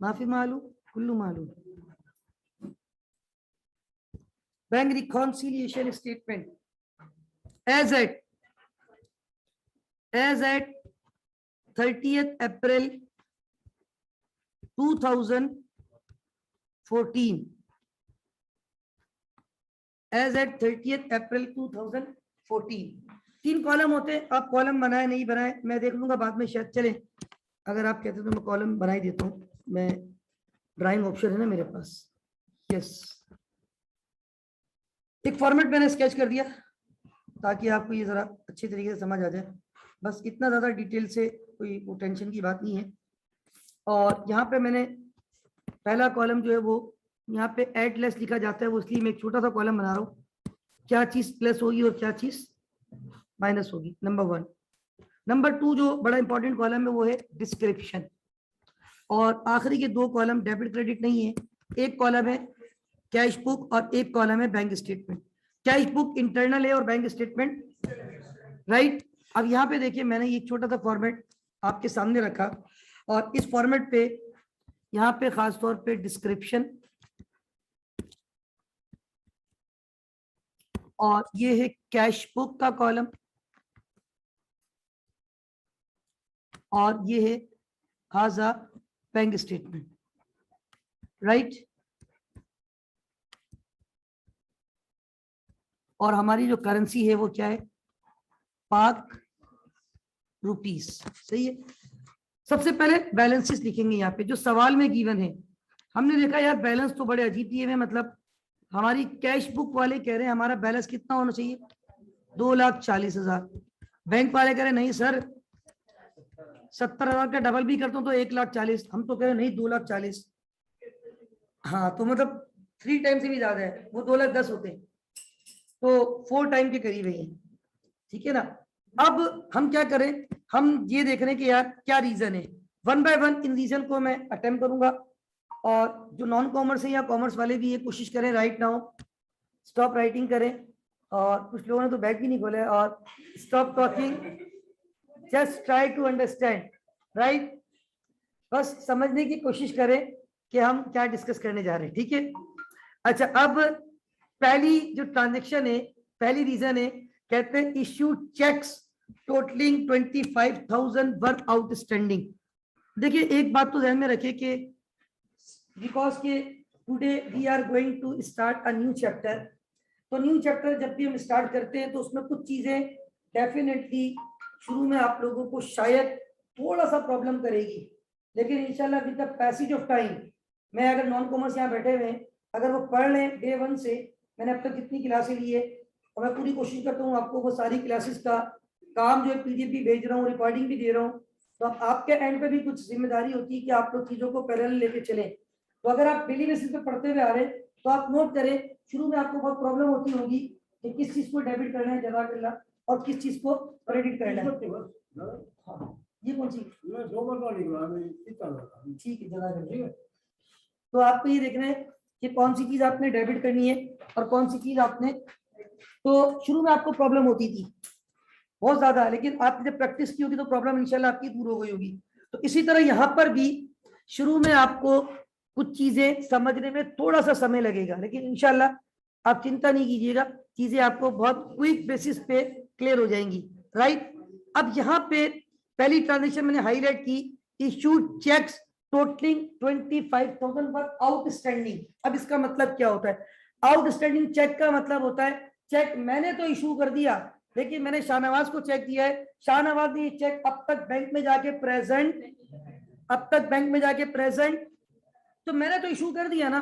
माफी मालूम, कुल्लू मालूम। Bank reconciliation statement as at 30th April 2014, as at 30th April 2014। 3 column होते हैं, आप कॉलम बनाए नहीं बनाए मैं देख लूंगा बाद में, शायद चले अगर आप कहते तो मैं कॉलम बना ही देता हूँ। मैं ड्राइंग ऑप्शन है ना मेरे पास। यस, एक फॉर्मेट मैंने स्केच कर दिया ताकि आपको ये जरा अच्छे तरीके से समझ आ जाए। बस इतना ज़्यादा डिटेल से कोई वो टेंशन की बात नहीं है। और यहाँ पे मैंने पहला कॉलम जो है वो यहाँ पे ऐड लेस लिखा जाता है, वो इसलिए मैं एक छोटा सा कॉलम बना रहा हूँ। क्या चीज़ प्लस होगी और क्या चीज़ माइनस होगी, नंबर 1। नंबर 2 जो बड़ा इंपॉर्टेंट कॉलम है वो है डिस्क्रिप्शन, और आखिरी के 2 कॉलम डेबिट क्रेडिट नहीं है, एक कॉलम है कैश बुक और एक कॉलम है bank statement. Cash book internal है और बैंक स्टेटमेंट राइट। अब यहाँ पे देखिए मैंने एक छोटा सा फॉर्मेट आपके सामने रखा, और इस फॉर्मेट पे यहाँ पे खास तौर पे डिस्क्रिप्शन, और ये है कैश बुक का कॉलम, और ये है हाजा बैंक स्टेटमेंट राइट। और हमारी जो करेंसी है वो क्या है, पाक रुपीस, सही है। सबसे पहले बैलेंसेस लिखेंगे यहाँ पे जो सवाल में गिवन है। हमने देखा यार बैलेंस तो बड़े अजीब दिए हुए, मतलब हमारी कैश बुक वाले कह रहे हैं हमारा बैलेंस कितना होना चाहिए, 2,40,000। बैंक वाले कह रहे नहीं सर 70,000 का डबल भी करता हूँ तो 1,40,000। हम तो कह रहे नहीं 2,40,000। हाँ तो मतलब 3 टाइम से भी ज्यादा है, वो 2,10,000 होते हैं, तो 4 टाइम के करीब है ये, ठीक है ना। अब हम क्या करें, हम ये देख रहे हैं कि यार क्या रीजन है। 1 बाय 1 इन रीजन को मैं अटेम्प्ट करूंगा, और जो नॉन कॉमर्स है या कॉमर्स वाले भी ये कोशिश करें राइट नाउ स्टॉप राइटिंग करें, और कुछ लोगों ने तो बैग भी नहीं खोले, और stop talking, just try to understand right. बस समझने की कोशिश करें कि हम क्या डिस्कस करने जा रहे हैं, ठीक है। अच्छा, अब पहली जो ट्रांजेक्शन है, पहली रीजन है, कहते हैं इश्यू चेक्स टोटलिंग 25,000 वर आउटस्टैंडिंग। देखिए एक बात तो ध्यान में रखिए कि बिकॉज के today we are going to start a new chapter, तो न्यू चैप्टर जब भी हम स्टार्ट करते हैं तो उसमें कुछ चीजें डेफिनेटली शुरू में आप लोगों को शायद थोड़ा सा प्रॉब्लम करेगी, लेकिन इंशाल्लाह with the passage of time, मैं अगर नॉन कॉमर्स यहाँ बैठे हुए हैं अगर वो पढ़ लें डे 1 से, मैंने अब तक कितनी क्लासें ली है, और मैं पूरी कोशिश करता हूँ आपको वो सारी क्लासेस का काम जो है पीडीएफ भी भेज रहा हूँ, रिकॉर्डिंग भी दे रहा हूँ, तो अब आपके एंड पे भी कुछ जिम्मेदारी होती है कि आप लोग चीजों को पैरेलल लेके चलें। तो अगर आप डेली बेसिस पे पढ़ते हुए आ रहे हैं तो आप नोट करें, शुरू में आपको बहुत प्रॉब्लम होती होगी कि किस चीज को डेबिट करना है जज़ाकल्लाह और किस चीज को क्रेडिट करना है। हाँ, ये कौन सी, ठीक है जज़ाकल्लाह। तो आपको ये देखना है कि कौन सी चीज आपने डेबिट करनी है और कौन सी चीज आपने, तो शुरू में आपको प्रॉब्लम होती थी बहुत ज्यादा, लेकिन आपने जब प्रैक्टिस की होगी तो प्रॉब्लम इंशाल्लाह आपकी दूर हो गई होगी। तो इसी तरह यहाँ पर भी शुरू में आपको कुछ चीजें समझने में थोड़ा सा समय लगेगा, लेकिन इंशाल्लाह आप चिंता नहीं कीजिएगा, चीजें आपको बहुत क्विक बेसिस पे क्लियर हो जाएंगी राइट। अब यहाँ पे पहली ट्रांजेक्शन मैंने हाईलाइट की, इश्यूड चेक्स टोटलिंग 25,000 पर आउटस्टैंडिंग। अब इसका मतलब क्या होता है, आउटस्टैंडिंग चेक का मतलब होता है चेक मैंने तो इशू कर दिया, लेकिन मैंने शाहनवाज को चेक दिया है, शाहनवाज ने ये चेक अब तक बैंक में जाके प्रेजेंट, अब तक बैंक में जाके प्रेजेंट, तो मैंने तो इशू कर दिया ना।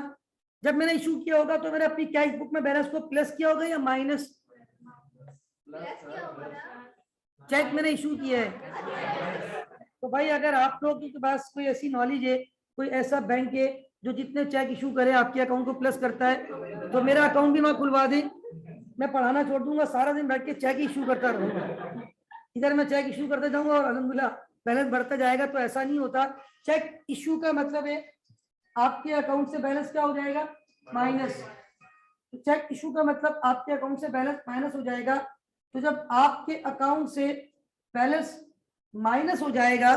जब मैंने इशू किया होगा तो मैंने अपनी कैश बुक में बैलेंस को प्लस किया होगा या माइनस, चेक मैंने इशू किया है। तो भाई अगर आप लोगों के पास कोई ऐसी नॉलेज है, कोई ऐसा बैंक है जो जितने चेक इशू करे आपके अकाउंट को प्लस करता है, तो मेरा अकाउंट भी मैं खुलवा दे, मैं पढ़ाना छोड़ दूंगा, सारा दिन बैठ के चेक इशू करता रहूंगा। इधर मैं चेक इशू करते जाऊंगा और अल्हम्दुलिल्लाह बैलेंस बढ़ता जाएगा। तो ऐसा नहीं होता, चेक इशू का मतलब है आपके अकाउंट से बैलेंस क्या हो जाएगा, माइनस। तो चेक इशू का मतलब आपके अकाउंट से बैलेंस माइनस हो जाएगा। तो जब आपके अकाउंट से बैलेंस माइनस हो जाएगा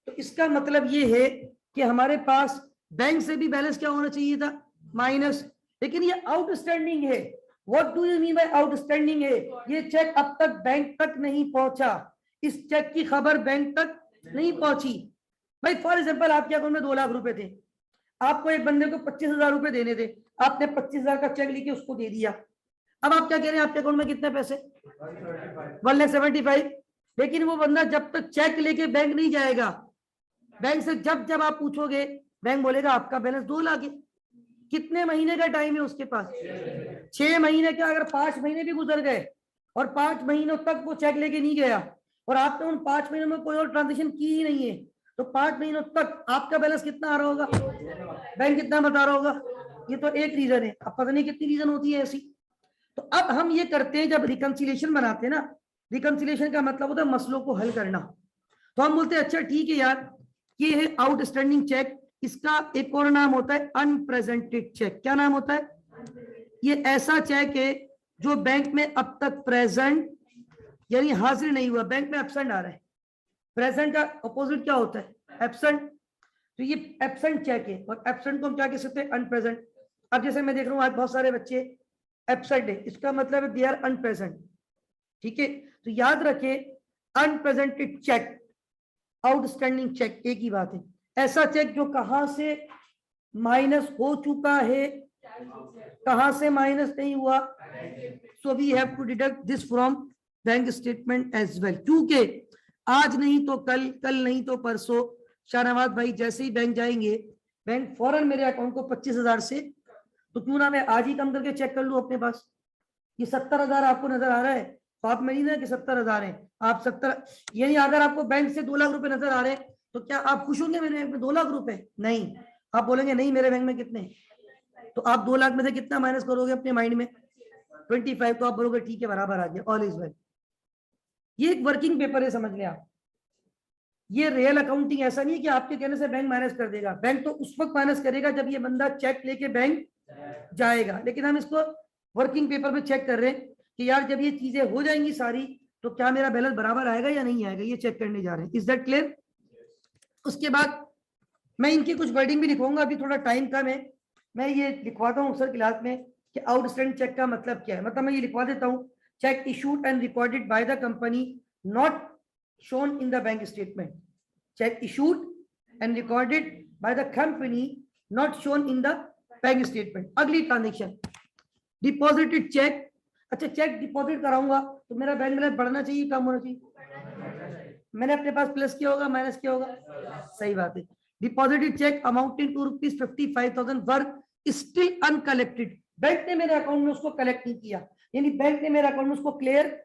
तो इसका मतलब ये है कि हमारे पास बैंक से भी बैलेंस क्या होना चाहिए था, माइनस, लेकिन ये आउटस्टैंडिंग है। What do you mean by outstanding है, ये चेक अब तक बैंक तक नहीं पहुंचा, इस चेक की खबर बैंक तक नहीं पहुंची। भाई फॉर एग्जांपल आपके अकाउंट में 2 लाख रुपए थे, आपको एक बंदे को 25,000 रुपए देने थे, आपने 25,000 का चेक लेके उसको दे दिया। अब आप क्या कह रहे हैं आपके अकाउंट में कितने पैसे, 1,75,000, लेकिन वो बंदा जब तक चेक लेके बैंक नहीं जाएगा, बैंक से जब जब आप पूछोगे बैंक बोलेगा आपका बैलेंस 2 लाख है। कितने महीने का टाइम है उसके पास, 6 महीने का। अगर 5 महीने भी गुजर गए और 5 महीनों तक वो चेक लेके नहीं गया और आपने उन 5 महीनों में कोई और ट्रांजेक्शन की ही नहीं है, तो 5 महीनों तक आपका बैलेंस कितना आ रहा होगा, बैंक कितना बता रहा होगा। ये तो एक रीजन है, अब पता नहीं कितनी रीजन होती है ऐसी। तो अब हम ये करते हैं जब रिकंसिलिएशन बनाते हैं ना, रिकंसिलिएशन का मतलब होता है मसलों को हल करना। तो हम बोलते हैं अच्छा ठीक है यार, ये है आउटस्टैंडिंग चेक, इसका एक और नाम होता है अनप्रेजेंटेड चेक। क्या नाम होता है? ये ऐसा चेक है जो बैंक में अब तक प्रेजेंट यानी हाजिर नहीं हुआ, बैंक में एब्सेंट आ रहा है। प्रेजेंट का अपोजिट क्या होता है? एब्सेंट। तो ये एब्सेंट चेक है, और एब्सेंट को हम क्या कह सकते हैं? अनप्रेजेंट। अब जैसे मैं देख रहा हूँ आज बहुत सारे बच्चे एब्सेंट है, इसका मतलब है दे आर अनप्रेजेंट। ठीक है, तो याद रखें अनप्रेजेंटेड चेक, आउटस्टैंडिंग चेक एक ही बात है। ऐसा चेक जो कहां से माइनस हो चुका है, कहां से माइनस नहीं हुआ। So we have to deduct this from bank statement as well, क्योंकि आज नहीं तो कल, कल नहीं तो परसों शाहनवाज भाई जैसे ही बैंक जाएंगे, बैंक फौरन मेरे अकाउंट को 25,000 से, तो क्यों ना मैं आज ही कम करके चेक कर लूं अपने पास। ये 70,000 आपको नजर आ रहा है, तो आप में नहीं ना कि 70,000 है, आप 70, यानी अगर आपको बैंक से 2 लाख रुपए नजर आ रहे हैं, तो क्या आप खुश होंगे मेरे बैंक में 2 लाख रुपए? नहीं, आप बोलेंगे नहीं मेरे बैंक में कितने। तो आप 2 लाख में से कितना माइनस करोगे अपने माइंड में? 25। तो आप बोलोगे ठीक है बराबर आ गया, ऑल इज वेल। ये एक वर्किंग पेपर है, समझ लें आप। ये रियल अकाउंटिंग ऐसा नहीं है कि आपके कहने से बैंक माइनस कर देगा। बैंक तो उस वक्त माइनस करेगा जब ये बंदा चेक लेके बैंक जाएगा, लेकिन हम इसको वर्किंग पेपर में चेक कर रहे हैं कि यार जब ये चीजें हो जाएंगी सारी, तो क्या मेरा बैलेंस बराबर आएगा या नहीं आएगा, ये चेक करने जा रहे हैं। Is that clear? उसके बाद मैं इनकी कुछ वर्डिंग भी लिखवाऊंगा, अभी थोड़ा टाइम कम है। मैं ये लिखवाता हूँ सर क्लास में कि आउटस्टैंडिंग चेक का मतलब क्या है। मतलब मैं ये लिखवा देता हूँ, check issued and recorded by the company not shown in the bank statement. Check issued and recorded by the company not shown in the bank statement. अगली ट्रांजेक्शन डिपॉजिटेड चेक। अच्छा, चेक डिपॉजिट कराऊंगा तो मेरा bank balance बढ़ना चाहिए, कम होना चाहिए? मैंने अपने पास प्लस किया होगा, माइनस किया होगा? सही बात है। Deposited cheque amounting to ₹55,000 work still uncollected. Bank ने मेरे अकाउंट में उसको कलेक्ट नहीं किया, यानी बैंक ने मेरे अकाउंट में उसको क्लियर,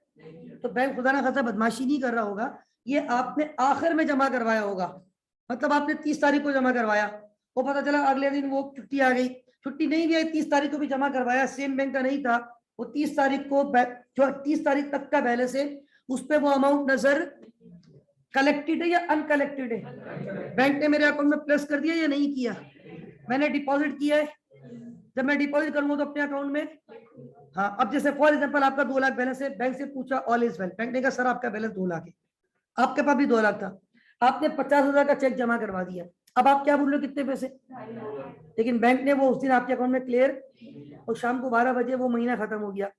तो बैंक खुदा ना खासा बदमाशी नहीं कर रहा होगा, ये आपने आखिर में जमा करवाया होगा। मतलब आपने 30 तारीख को जमा करवाया, वो पता चला अगले दिन वो छुट्टी आ गई, छुट्टी नहीं भी आई, 30 तारीख को भी जमा करवाया, सेम बैंक का नहीं था वो, 30 तारीख को जो 30 तारीख तक का बैलेंस है उस पर वो अमाउंट नजर कलेक्टेड है या अनकलेक्टेड है? बैंक ने मेरे अकाउंट में प्लस कर दिया या नहीं किया? मैंने डिपॉजिट किया है, जब मैं डिपॉजिट करूंगा तो अपने अकाउंट में, हाँ। अब जैसे फॉर एग्जांपल आपका 2 लाख बैलेंस है, बैंक से पूछा ऑल इज वेल, बैंक ने कहा सर आपका बैलेंस 2 लाख है, आपके पास भी 2 लाख था, आपने 50,000 का चेक जमा करवा दिया। अब आप क्या बोल रहे हो, कितने पैसे? लेकिन बैंक ने वो उस दिन आपके अकाउंट में क्लियर, और शाम को 12 बजे वो महीना खत्म हो गया,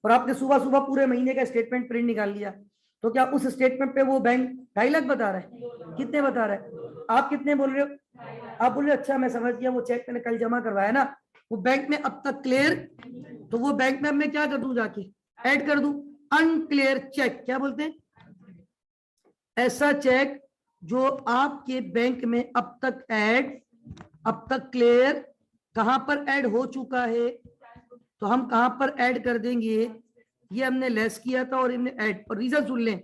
और आपने सुबह सुबह पूरे महीने का स्टेटमेंट प्रिंट निकाल लिया, तो क्या उस स्टेटमेंट पे वो बैंक 2.5 लाख बता रहा है? कितने बता रहा है? आप कितने बोल रहे हो? आप बोल रहे हो अच्छा मैं समझ गया, वो चेक मैंने कल जमा करवाया ना, वो बैंक में अब तक क्लियर, तो वो बैंक में अब मैं क्या कर दूं, जाके ऐड कर दूं अनक्लियर चेक। क्या बोलते हैं? ऐसा चेक जो आपके बैंक में अब तक ऐड, अब तक क्लियर, कहां पर ऐड हो चुका है, तो हम कहां पर ऐड कर देंगे, ये हमने लेस किया था और हमने ऐड, और रीजन सुन लें।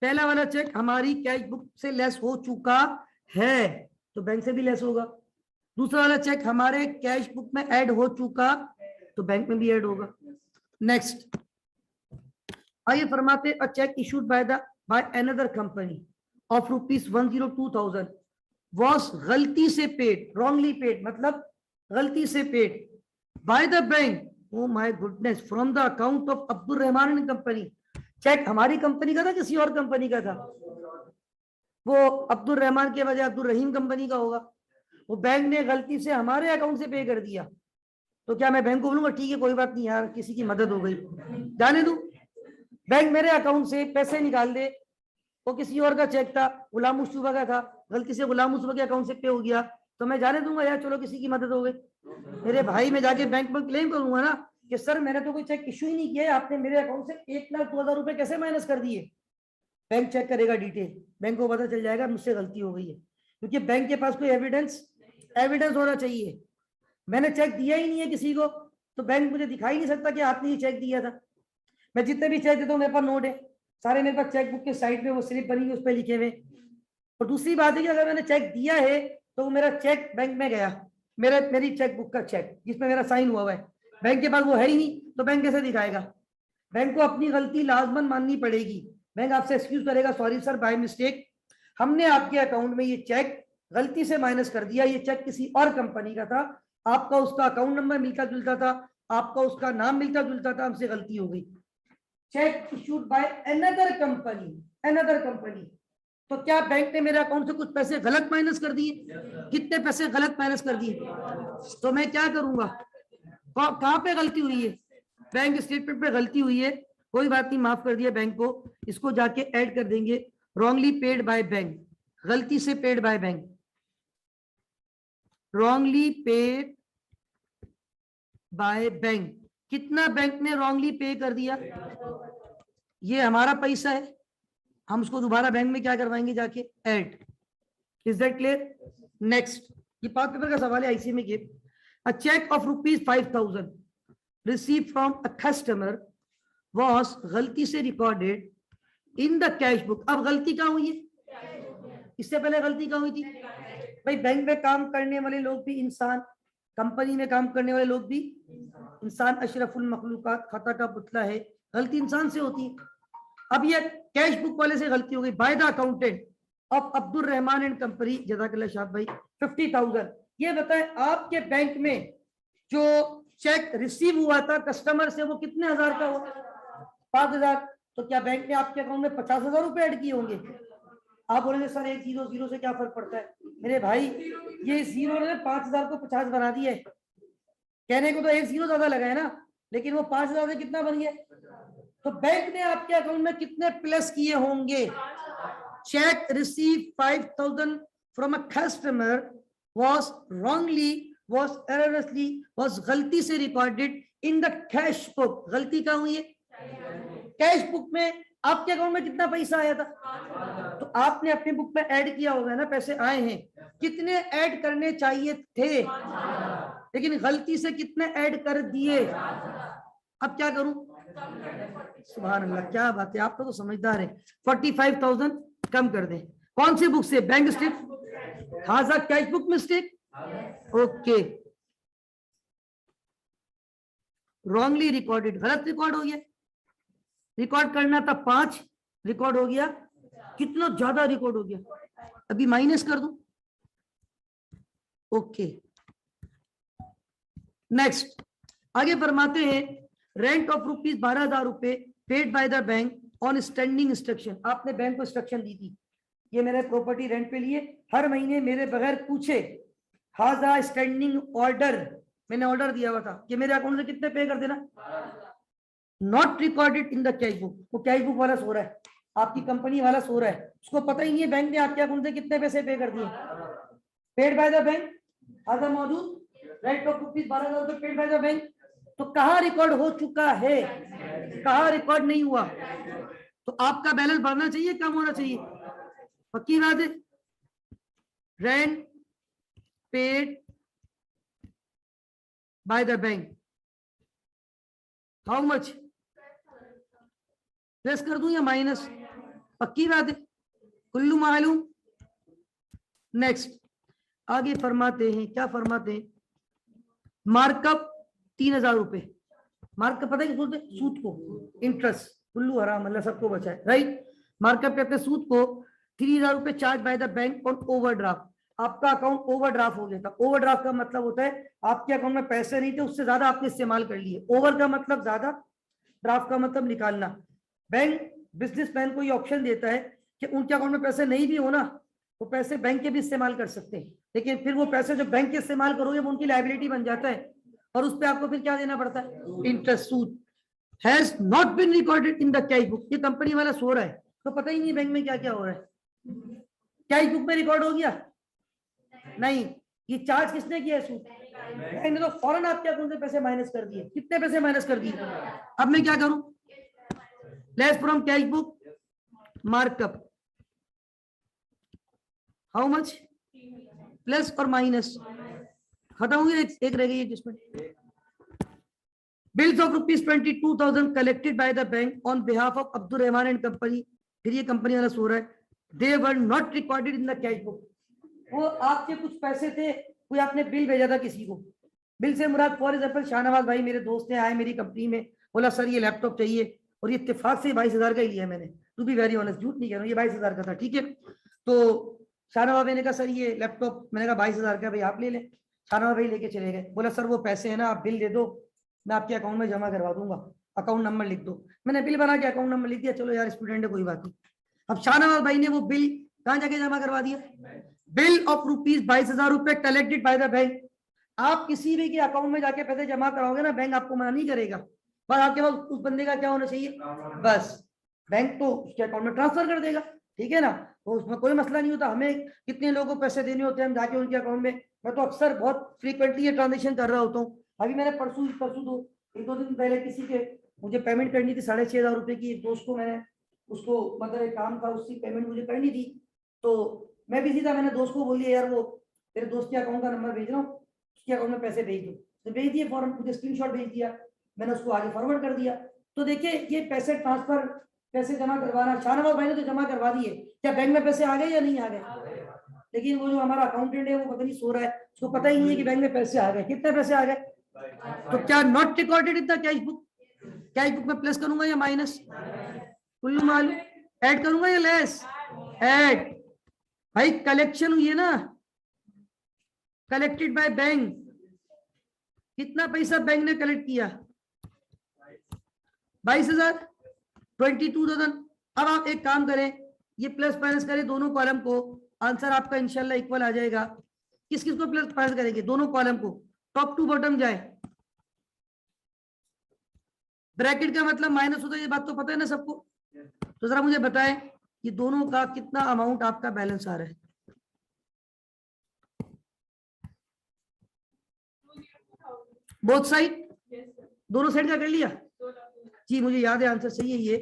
पहला वाला चेक हमारी कैश बुक से लेस हो चुका है, तो बैंक से भी लेस होगा। दूसरा वाला चेक हमारे कैश बुक में ऐड हो चुका, तो बैंक में भी ऐड होगा। नेक्स्ट आइए फरमाते, a cheque issued by another company of ₹102,000 was गलती से पेड, रॉन्गली पेड मतलब गलती से paid, by the bank, oh my goodness, from the account of Abdul Rahman company. Cheque हमारी कंपनी का था, किसी और कंपनी का था? वो अब्दुल रहमान के बजाय अब्दुल रहीम कंपनी का होगा। वो बैंक ने गलती से हमारे अकाउंट से पे कर दिया, तो क्या मैं बैंक को बोलूंगा ठीक है कोई बात नहीं यार, किसी की मदद हो गई, जाने दूं? बैंक मेरे अकाउंट से पैसे निकाल दे, वो किसी और का चेक था, गुलाम मुस्तफा का था, गलती से गुलाम मुस्तफा के अकाउंट से पे हो गया, तो मैं जाने दूंगा यार चलो किसी की मदद हो गई? मेरे भाई मैं जाके बैंक में क्लेम करूंगा ना कि सर मैंने तो कोई चेक इशू ही नहीं किया, आपने मेरे अकाउंट से 1,02,000 रुपए कैसे माइनस कर दिए? बैंक चेक करेगा डिटेल, बैंक को पता चल जाएगा मुझसे गलती हो गई है, क्योंकि बैंक के पास कोई एविडेंस होना चाहिए। मैंने चेक दिया ही नहीं है किसी को, तो बैंक मुझे दिखा ही नहीं सकता कि आपने ये चेक दिया था। मैं जितने भी चेक देता हूँ मेरे पास नोट है सारे, मेरे पास चेक बुक के साइड पे वो स्लिप बनी हुई उस पर लिखे हुए। और दूसरी बात है कि अगर मैंने चेक दिया है तो वो मेरा चेक बैंक में गया, मेरी चेक बुक का चेक जिसमें मेरा साइन हुआ है, बैंक के पास वो है ही नहीं, तो बैंक कैसे दिखाएगा? बैंक को अपनी गलती लाजमन माननी पड़ेगी। बैंक आपसे एक्सक्यूज करेगा, सॉरी सर बाय मिस्टेक हमने आपके अकाउंट में ये चेक गलती से माइनस कर दिया, ये चेक किसी और कंपनी का था, आपका उसका अकाउंट नंबर मिलता जुलता था, आपका उसका नाम मिलता जुलता था, हमसे गलती हो गई। Check issued by another company, तो क्या बैंक ने मेरे अकाउंट से कुछ पैसे गलत माइनस कर दिए? कितने पैसे गलत माइनस कर दिए? तो मैं क्या करूंगा? कहां पे गलती हुई है? बैंक स्टेटमेंट पे गलती हुई है, कोई बात नहीं, माफ कर दिया बैंक को, इसको जाके ऐड कर देंगे, रॉन्गली पेड बाय बैंक, गलती से paid by bank, wrongly paid by bank. कितना बैंक ने रॉन्गली पे कर दिया? ये हमारा पैसा है, हम उसको दोबारा बैंक में क्या करवाएंगे? जाके add. Is that clear? Next, ये 5 पेपर का सवाल है आईसी में। A cheque of ₹5,000 receive from a customer was गलती से recorded in the cash book. अब गलती कहां हुई है? इससे पहले गलती कहां हुई थी? भाई बैंक में काम करने वाले लोग भी इंसान, कंपनी में काम करने वाले लोग भी इंसान, अशरफुल मखलूकात, खता का पुतला है, गलती इंसान से होती है। अब ये कैश बुक वाले से गलती हो गई, by the accountant of Abdul Rahman and company, जज़ाकल्लाह शाह भाई, 50,000। ये बताएं आपके बैंक में जो चेक रिसीव हुआ था कस्टमर से वो कितने हजार का हुआ? 5,000। तो क्या बैंक ने आपके अकाउंट में 50,000 रुपए ऐड किए होंगे? आप बोलेंगे सर 1 जीरो जीरो से क्या फर्क पड़ता है? मेरे भाई ये जीरो ने 5,000 को 50 बना दिया है, कहने को तो 1 जीरो ज्यादा लगा है ना, लेकिन वो 5,000 से कितना बन गया? तो बैंक ने आपके अकाउंट में कितने प्लस किए होंगे? Check receive 5,000 from a customer was wrongly, was erroneously, was गलती से recorded in the cash book. गलती कहां हुई है? कैश बुक में आपके अकाउंट में कितना पैसा आया था? तो आपने अपनी बुक में ऐड किया होगा ना, पैसे आए हैं, कितने ऐड करने चाहिए थे, लेकिन गलती से कितने ऐड कर दिए। अब क्या करूं? सुभान अल्लाह, क्या बात है, आप तो समझदार हैं। 45,000 कम कर दें। कौन सी बुक से? बैंक स्टेट, हाजा cash book mistake, okay, wrongly recorded, गलत रिकॉर्ड हो गया। रिकॉर्ड करना था 5, रिकॉर्ड हो गया कितना ज्यादा रिकॉर्ड हो गया, अभी माइनस कर दूं, ओके। नेक्स्ट आगे फरमाते हैं, rent of ₹12,000 paid by the bank on standing instruction. आपने बैंक को इंस्ट्रक्शन दी थी, ये मेरे प्रॉपर्टी रेंट पे लिए, हर महीने मेरे बगैर पूछे, हाजा स्टैंडिंग ऑर्डर, मैंने ऑर्डर दिया हुआ था कि मेरे अकाउंट से कितने पे कर देना। Not recorded in the cash book, वो कैश बुक वाला सो रहा है, आपकी कंपनी वाला सो रहा है, उसको पता ही नहीं है बैंक ने आपके अकाउंट से कितने पैसे पे कर दिए। पेड बाय द बैंक, हाजा मौजूद, rent of ₹12,000 paid by the bank. तो कहाँ रिकॉर्ड हो चुका है, कहाँ रिकॉर्ड नहीं हुआ? तो आपका बैलेंस बढ़ना चाहिए, कम होना चाहिए? पक्की बात है। Rent paid by the bank, how much? Plus कर दूं या माइनस? पक्की बात है, कुल्लू मालूम। नेक्स्ट आगे फरमाते हैं, क्या फरमाते हैं, मार्कअप ₹3,000। मार्कअप पता है बोलते? सूद को, इंटरेस्ट, कुल्लू हराम, अल्लाह सबको बचाए, राइट। मार्कअप कहते हैं सूद को। ₹3,000 charge by the bank on overdraft. आपका अकाउंट ओवरड्राफ्ट हो गया था। ओवरड्राफ्ट का मतलब होता है आपके अकाउंट में पैसे नहीं थे, उससे ज्यादा आपने इस्तेमाल कर लिए। ओवर का मतलब ज्यादा, ड्राफ्ट का मतलब निकालना। बैंक बिजनेसमैन को ये ऑप्शन देता है कि उनके अकाउंट में पैसे नहीं भी हो ना, वो पैसे बैंक के भी इस्तेमाल कर सकते हैं, लेकिन फिर वो पैसे जो बैंक के इस्तेमाल करोगे वो उनकी लायबिलिटी बन जाता है, और उस पर आपको फिर क्या देना पड़ता है? इंटरेस्ट, सूद। Has not been recorded in the cash book, ये कंपनी वाला सो रहा है, तो पता ही नहीं बैंक में क्या क्या हो रहा है। कैश बुक में रिकॉर्ड हो गया नहीं, ये चार्ज किसने किया है? सूद। बैंक ने तो फौरन आपके अकाउंट से पैसे माइनस कर दिए। कितने पैसे माइनस कर दिए? अब मैं क्या करूं? Less from cash book, markup, how much? Plus और माइनस, खत्म हो गया, एक रह गई जिसमें bills of ₹22,000 collected by the bank on behalf of Abdul Rahman and company. फिर ये कंपनी वाला सो रहा है, they were not recorded in the cash book. वो आपके कुछ पैसे थे, कोई आपने बिल भेजा था किसी को, बिल से मुराद फॉर एग्जाम्पल शाहनवाज भाई मेरे दोस्त ने आए मेरी कंपनी में, बोला सर ये लैपटॉप चाहिए, और ये इत्तेफाक से 22,000 का ही लिया मैंने, टू बी वेरी ऑनेस्ट, झूठ नहीं कह रहा हूँ, ये 22,000 का था। ठीक है, तो शाहनवाज भाई ने कहा सर ये लैपटॉप, मैंने कहा 22,000 का, भाई आप ले लें। शाहनवाज भाई लेके चले गए, बोला सर वो पैसे है ना आप बिल दे दो, मैं आपके अकाउंट में जमा करवा दूंगा, अकाउंट नंबर लिख दो। मैंने बिल बना के अकाउंट नंबर लिख दिया, चलो यार स्टूडेंट है कोई बात नहीं। अब शाहनवाज भाई ने वो बिल कहाँ जाके जमा करवा दिया, बिल ऑफ रुपीज 22,000 रुपए कलेक्टेड बाय द बैंक। आप किसी भी के अकाउंट में जाके पैसे जमा कराओगे ना, बैंक आपको मना नहीं करेगा, बस आपके पास उस बंदे का क्या होना चाहिए, बस बैंक तो उसके अकाउंट में ट्रांसफर कर देगा, ठीक है ना, तो उसमें कोई मसला नहीं होता। हमें कितने लोगों को पैसे देने होते हैं, हम जाके उनके अकाउंट में, मैं तो अक्सर बहुत फ्रीक्वेंटली ये ट्रांजेक्शन कर रहा होता हूँ। अभी मैंने परसों तो 1-2 दिन पहले किसी के मुझे पेमेंट करनी थी 6,500 रुपए की, एक दोस्त को मैंने उसको मतलब एक काम था उसकी पेमेंट मुझे करनी थी, तो मैं बिजी था, मैंने दोस्त को बोल दिया यार वो तेरे दोस्त के अकाउंट का नंबर भेज रहा हूँ, उसके अकाउंट में पैसे भेज दो, तो भेज दिए फॉर्म, मुझे स्क्रीनशॉट भेज दिया, मैंने उसको आगे फॉरवर्ड कर दिया। तो देखिए ये पैसे ट्रांसफर, पैसे जमा करवाना, शाहनवाज भाई ने तो जमा करवा दिए, क्या बैंक में पैसे आ गए या नहीं आ गए, लेकिन वो जो हमारा अकाउंटेंट है वो पता नहीं सो रहा है, उसको पता ही नहीं है कि बैंक में पैसे आ गए, कितने पैसे आ गए। तो क्या not recorded in the cash book, cash book में प्लस करूंगा या माइनस, कुल्लू मालूम, ऐड करूंगा या लेस, ऐड। भाई कलेक्शन हुई है ना, कलेक्टेड बाय बैंक, कितना पैसा बैंक ने कलेक्ट किया, 22,000, 22,000। अब आप एक काम करें, ये प्लस माइनस करें दोनों कॉलम को, आंसर आपका इंशाल्लाह इक्वल आ जाएगा। किस किस को प्लस माइनस करेंगे, दोनों कॉलम को, टॉप टू बॉटम जाए, ब्रैकेट का मतलब माइनस होता है, ये बात तो पता है ना सबको। तो जरा मुझे बताएं ये दोनों का कितना अमाउंट आपका बैलेंस आ रहा है, बोथ साइड, दोनों साइड का कर लिया जी, मुझे याद है आंसर सही है, ये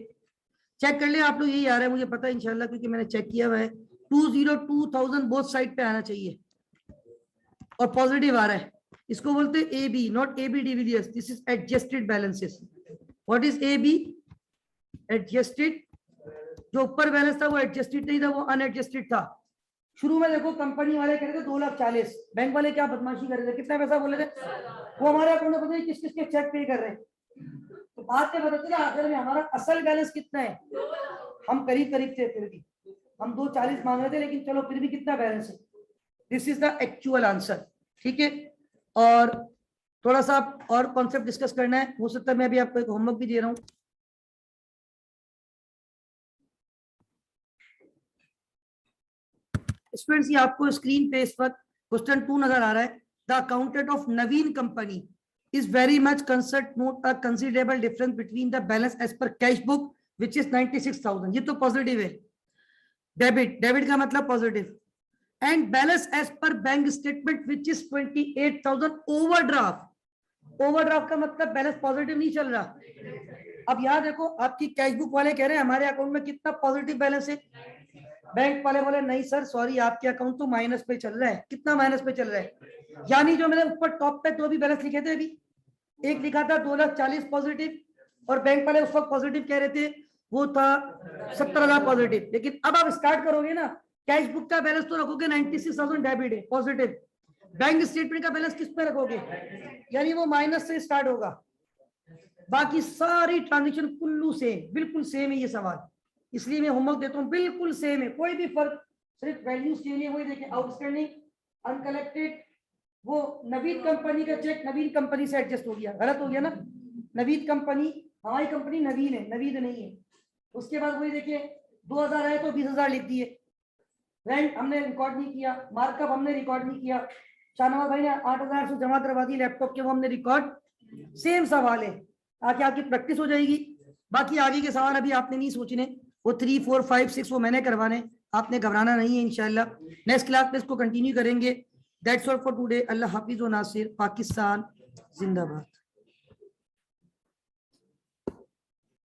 चेक कर ले आप लोग, यही आ रहा है मुझे पता है इंशाल्लाह, क्योंकि मैंने चेक किया हुआ है। 202,000 बोथ साइड पे आना चाहिए और पॉजिटिव आ रहा है, इसको बोलते हैं A B, not A B de Villiers, this is adjusted balances. What is A B, adjusted, जो ऊपर बैलेंस था वो एडजस्टेड नहीं था, वो अनएडजस्टेड था। शुरू में देखो कंपनी वाले कह रहे थे 2,40,000, बैंक वाले क्या बदमाशी कर रहे थे, कितना पैसा बोले थे, वो हमारे अकाउंट में पता नहीं किस किस के चेक पे कर रहे हैं, तो बात में पता चला आखिर में हमारा असल बैलेंस कितना है, हम करीब करीब थे, फिर भी हम 2,40,000 मांग रहे थे, लेकिन चलो फिर भी कितना बैलेंस है, this is the actual answer, ठीक है। और थोड़ा सा और कॉन्सेप्ट डिस्कस करना है, हो सकता है मैं अभी आपको एक होमवर्क भी दे रहा हूँ। स्टूडेंट्स ये आपको स्क्रीन पे इस वक्त क्वेश्चन 2 नजर आ रहा है, the accountant of Naveen company is very much concerned note a considerable difference between the balance as per cash book which is 96,000, ये तो पॉजिटिव है, डेबिट, डेबिट का मतलब positive, and balance as per bank statement which is 28,000 overdraft, overdraft का मतलब balance positive नहीं चल रहा। अब यहाँ देखो आपकी कैश बुक वाले कह रहे हैं हमारे अकाउंट में कितना पॉजिटिव बैलेंस है, बैंक वाले बोले नहीं सर सॉरी आपके अकाउंट तो माइनस पे चल रहा है, कितना माइनस पे चल रहा है, यानी जो मैंने ऊपर टॉप पे दो भी बैलेंस लिखे थे, अभी एक लिखा था 2,40,000 पॉजिटिव और बैंक वाले उस वक्त पॉजिटिव कह रहे थे, वो था 17,000 पॉजिटिव, लेकिन अब आप स्टार्ट करोगे ना, कैश बुक का बैलेंस तो रखोगे 96,000 डेबिट है पॉजिटिव, बैंक स्टेटमेंट का बैलेंस किस पे रखोगे, यानी वो माइनस से स्टार्ट होगा, बाकी सारी ट्रांजेक्शन कुल्लू सेम, बिल्कुल सेम है ये सवाल, इसलिए मैं होमवर्क देता हूँ, बिल्कुल सेम है, कोई भी फर्क, सिर्फ वैल्यूज चेंज है, वही देखिए आउटस्टैंडिंग, अनकलेक्टेड, वो नवीद कंपनी का चेक नवीन कंपनी से एडजस्ट हो गया, गलत हो गया ना, नवीद कंपनी, हमारी कंपनी नवीन है, नवीद नहीं है, उसके बाद वही देखिए 2,000 आए तो 20,000 लिख दिए, रेंट हमने रिकॉर्ड नहीं किया, मार्कअप हमने रिकॉर्ड नहीं किया, शाहनवाज भाई ने 8,000 से जमा करवा दी लैपटॉप के, वो हमने रिकॉर्ड, सेम सवाल है, ताकि आपकी प्रैक्टिस हो जाएगी। बाकी आगे के सवाल अभी आपने नहीं सोचने, वो 3, 4, 5, 6 वो मैंने करवाने, आपने घबराना नहीं है, इंशाल्लाह नेक्स्ट क्लास में इसको कंटिन्यू करेंगे। दैट्स ऑल फॉर टुडे, अल्लाह हाफिज व नासिर, पाकिस्तान जिंदाबाद।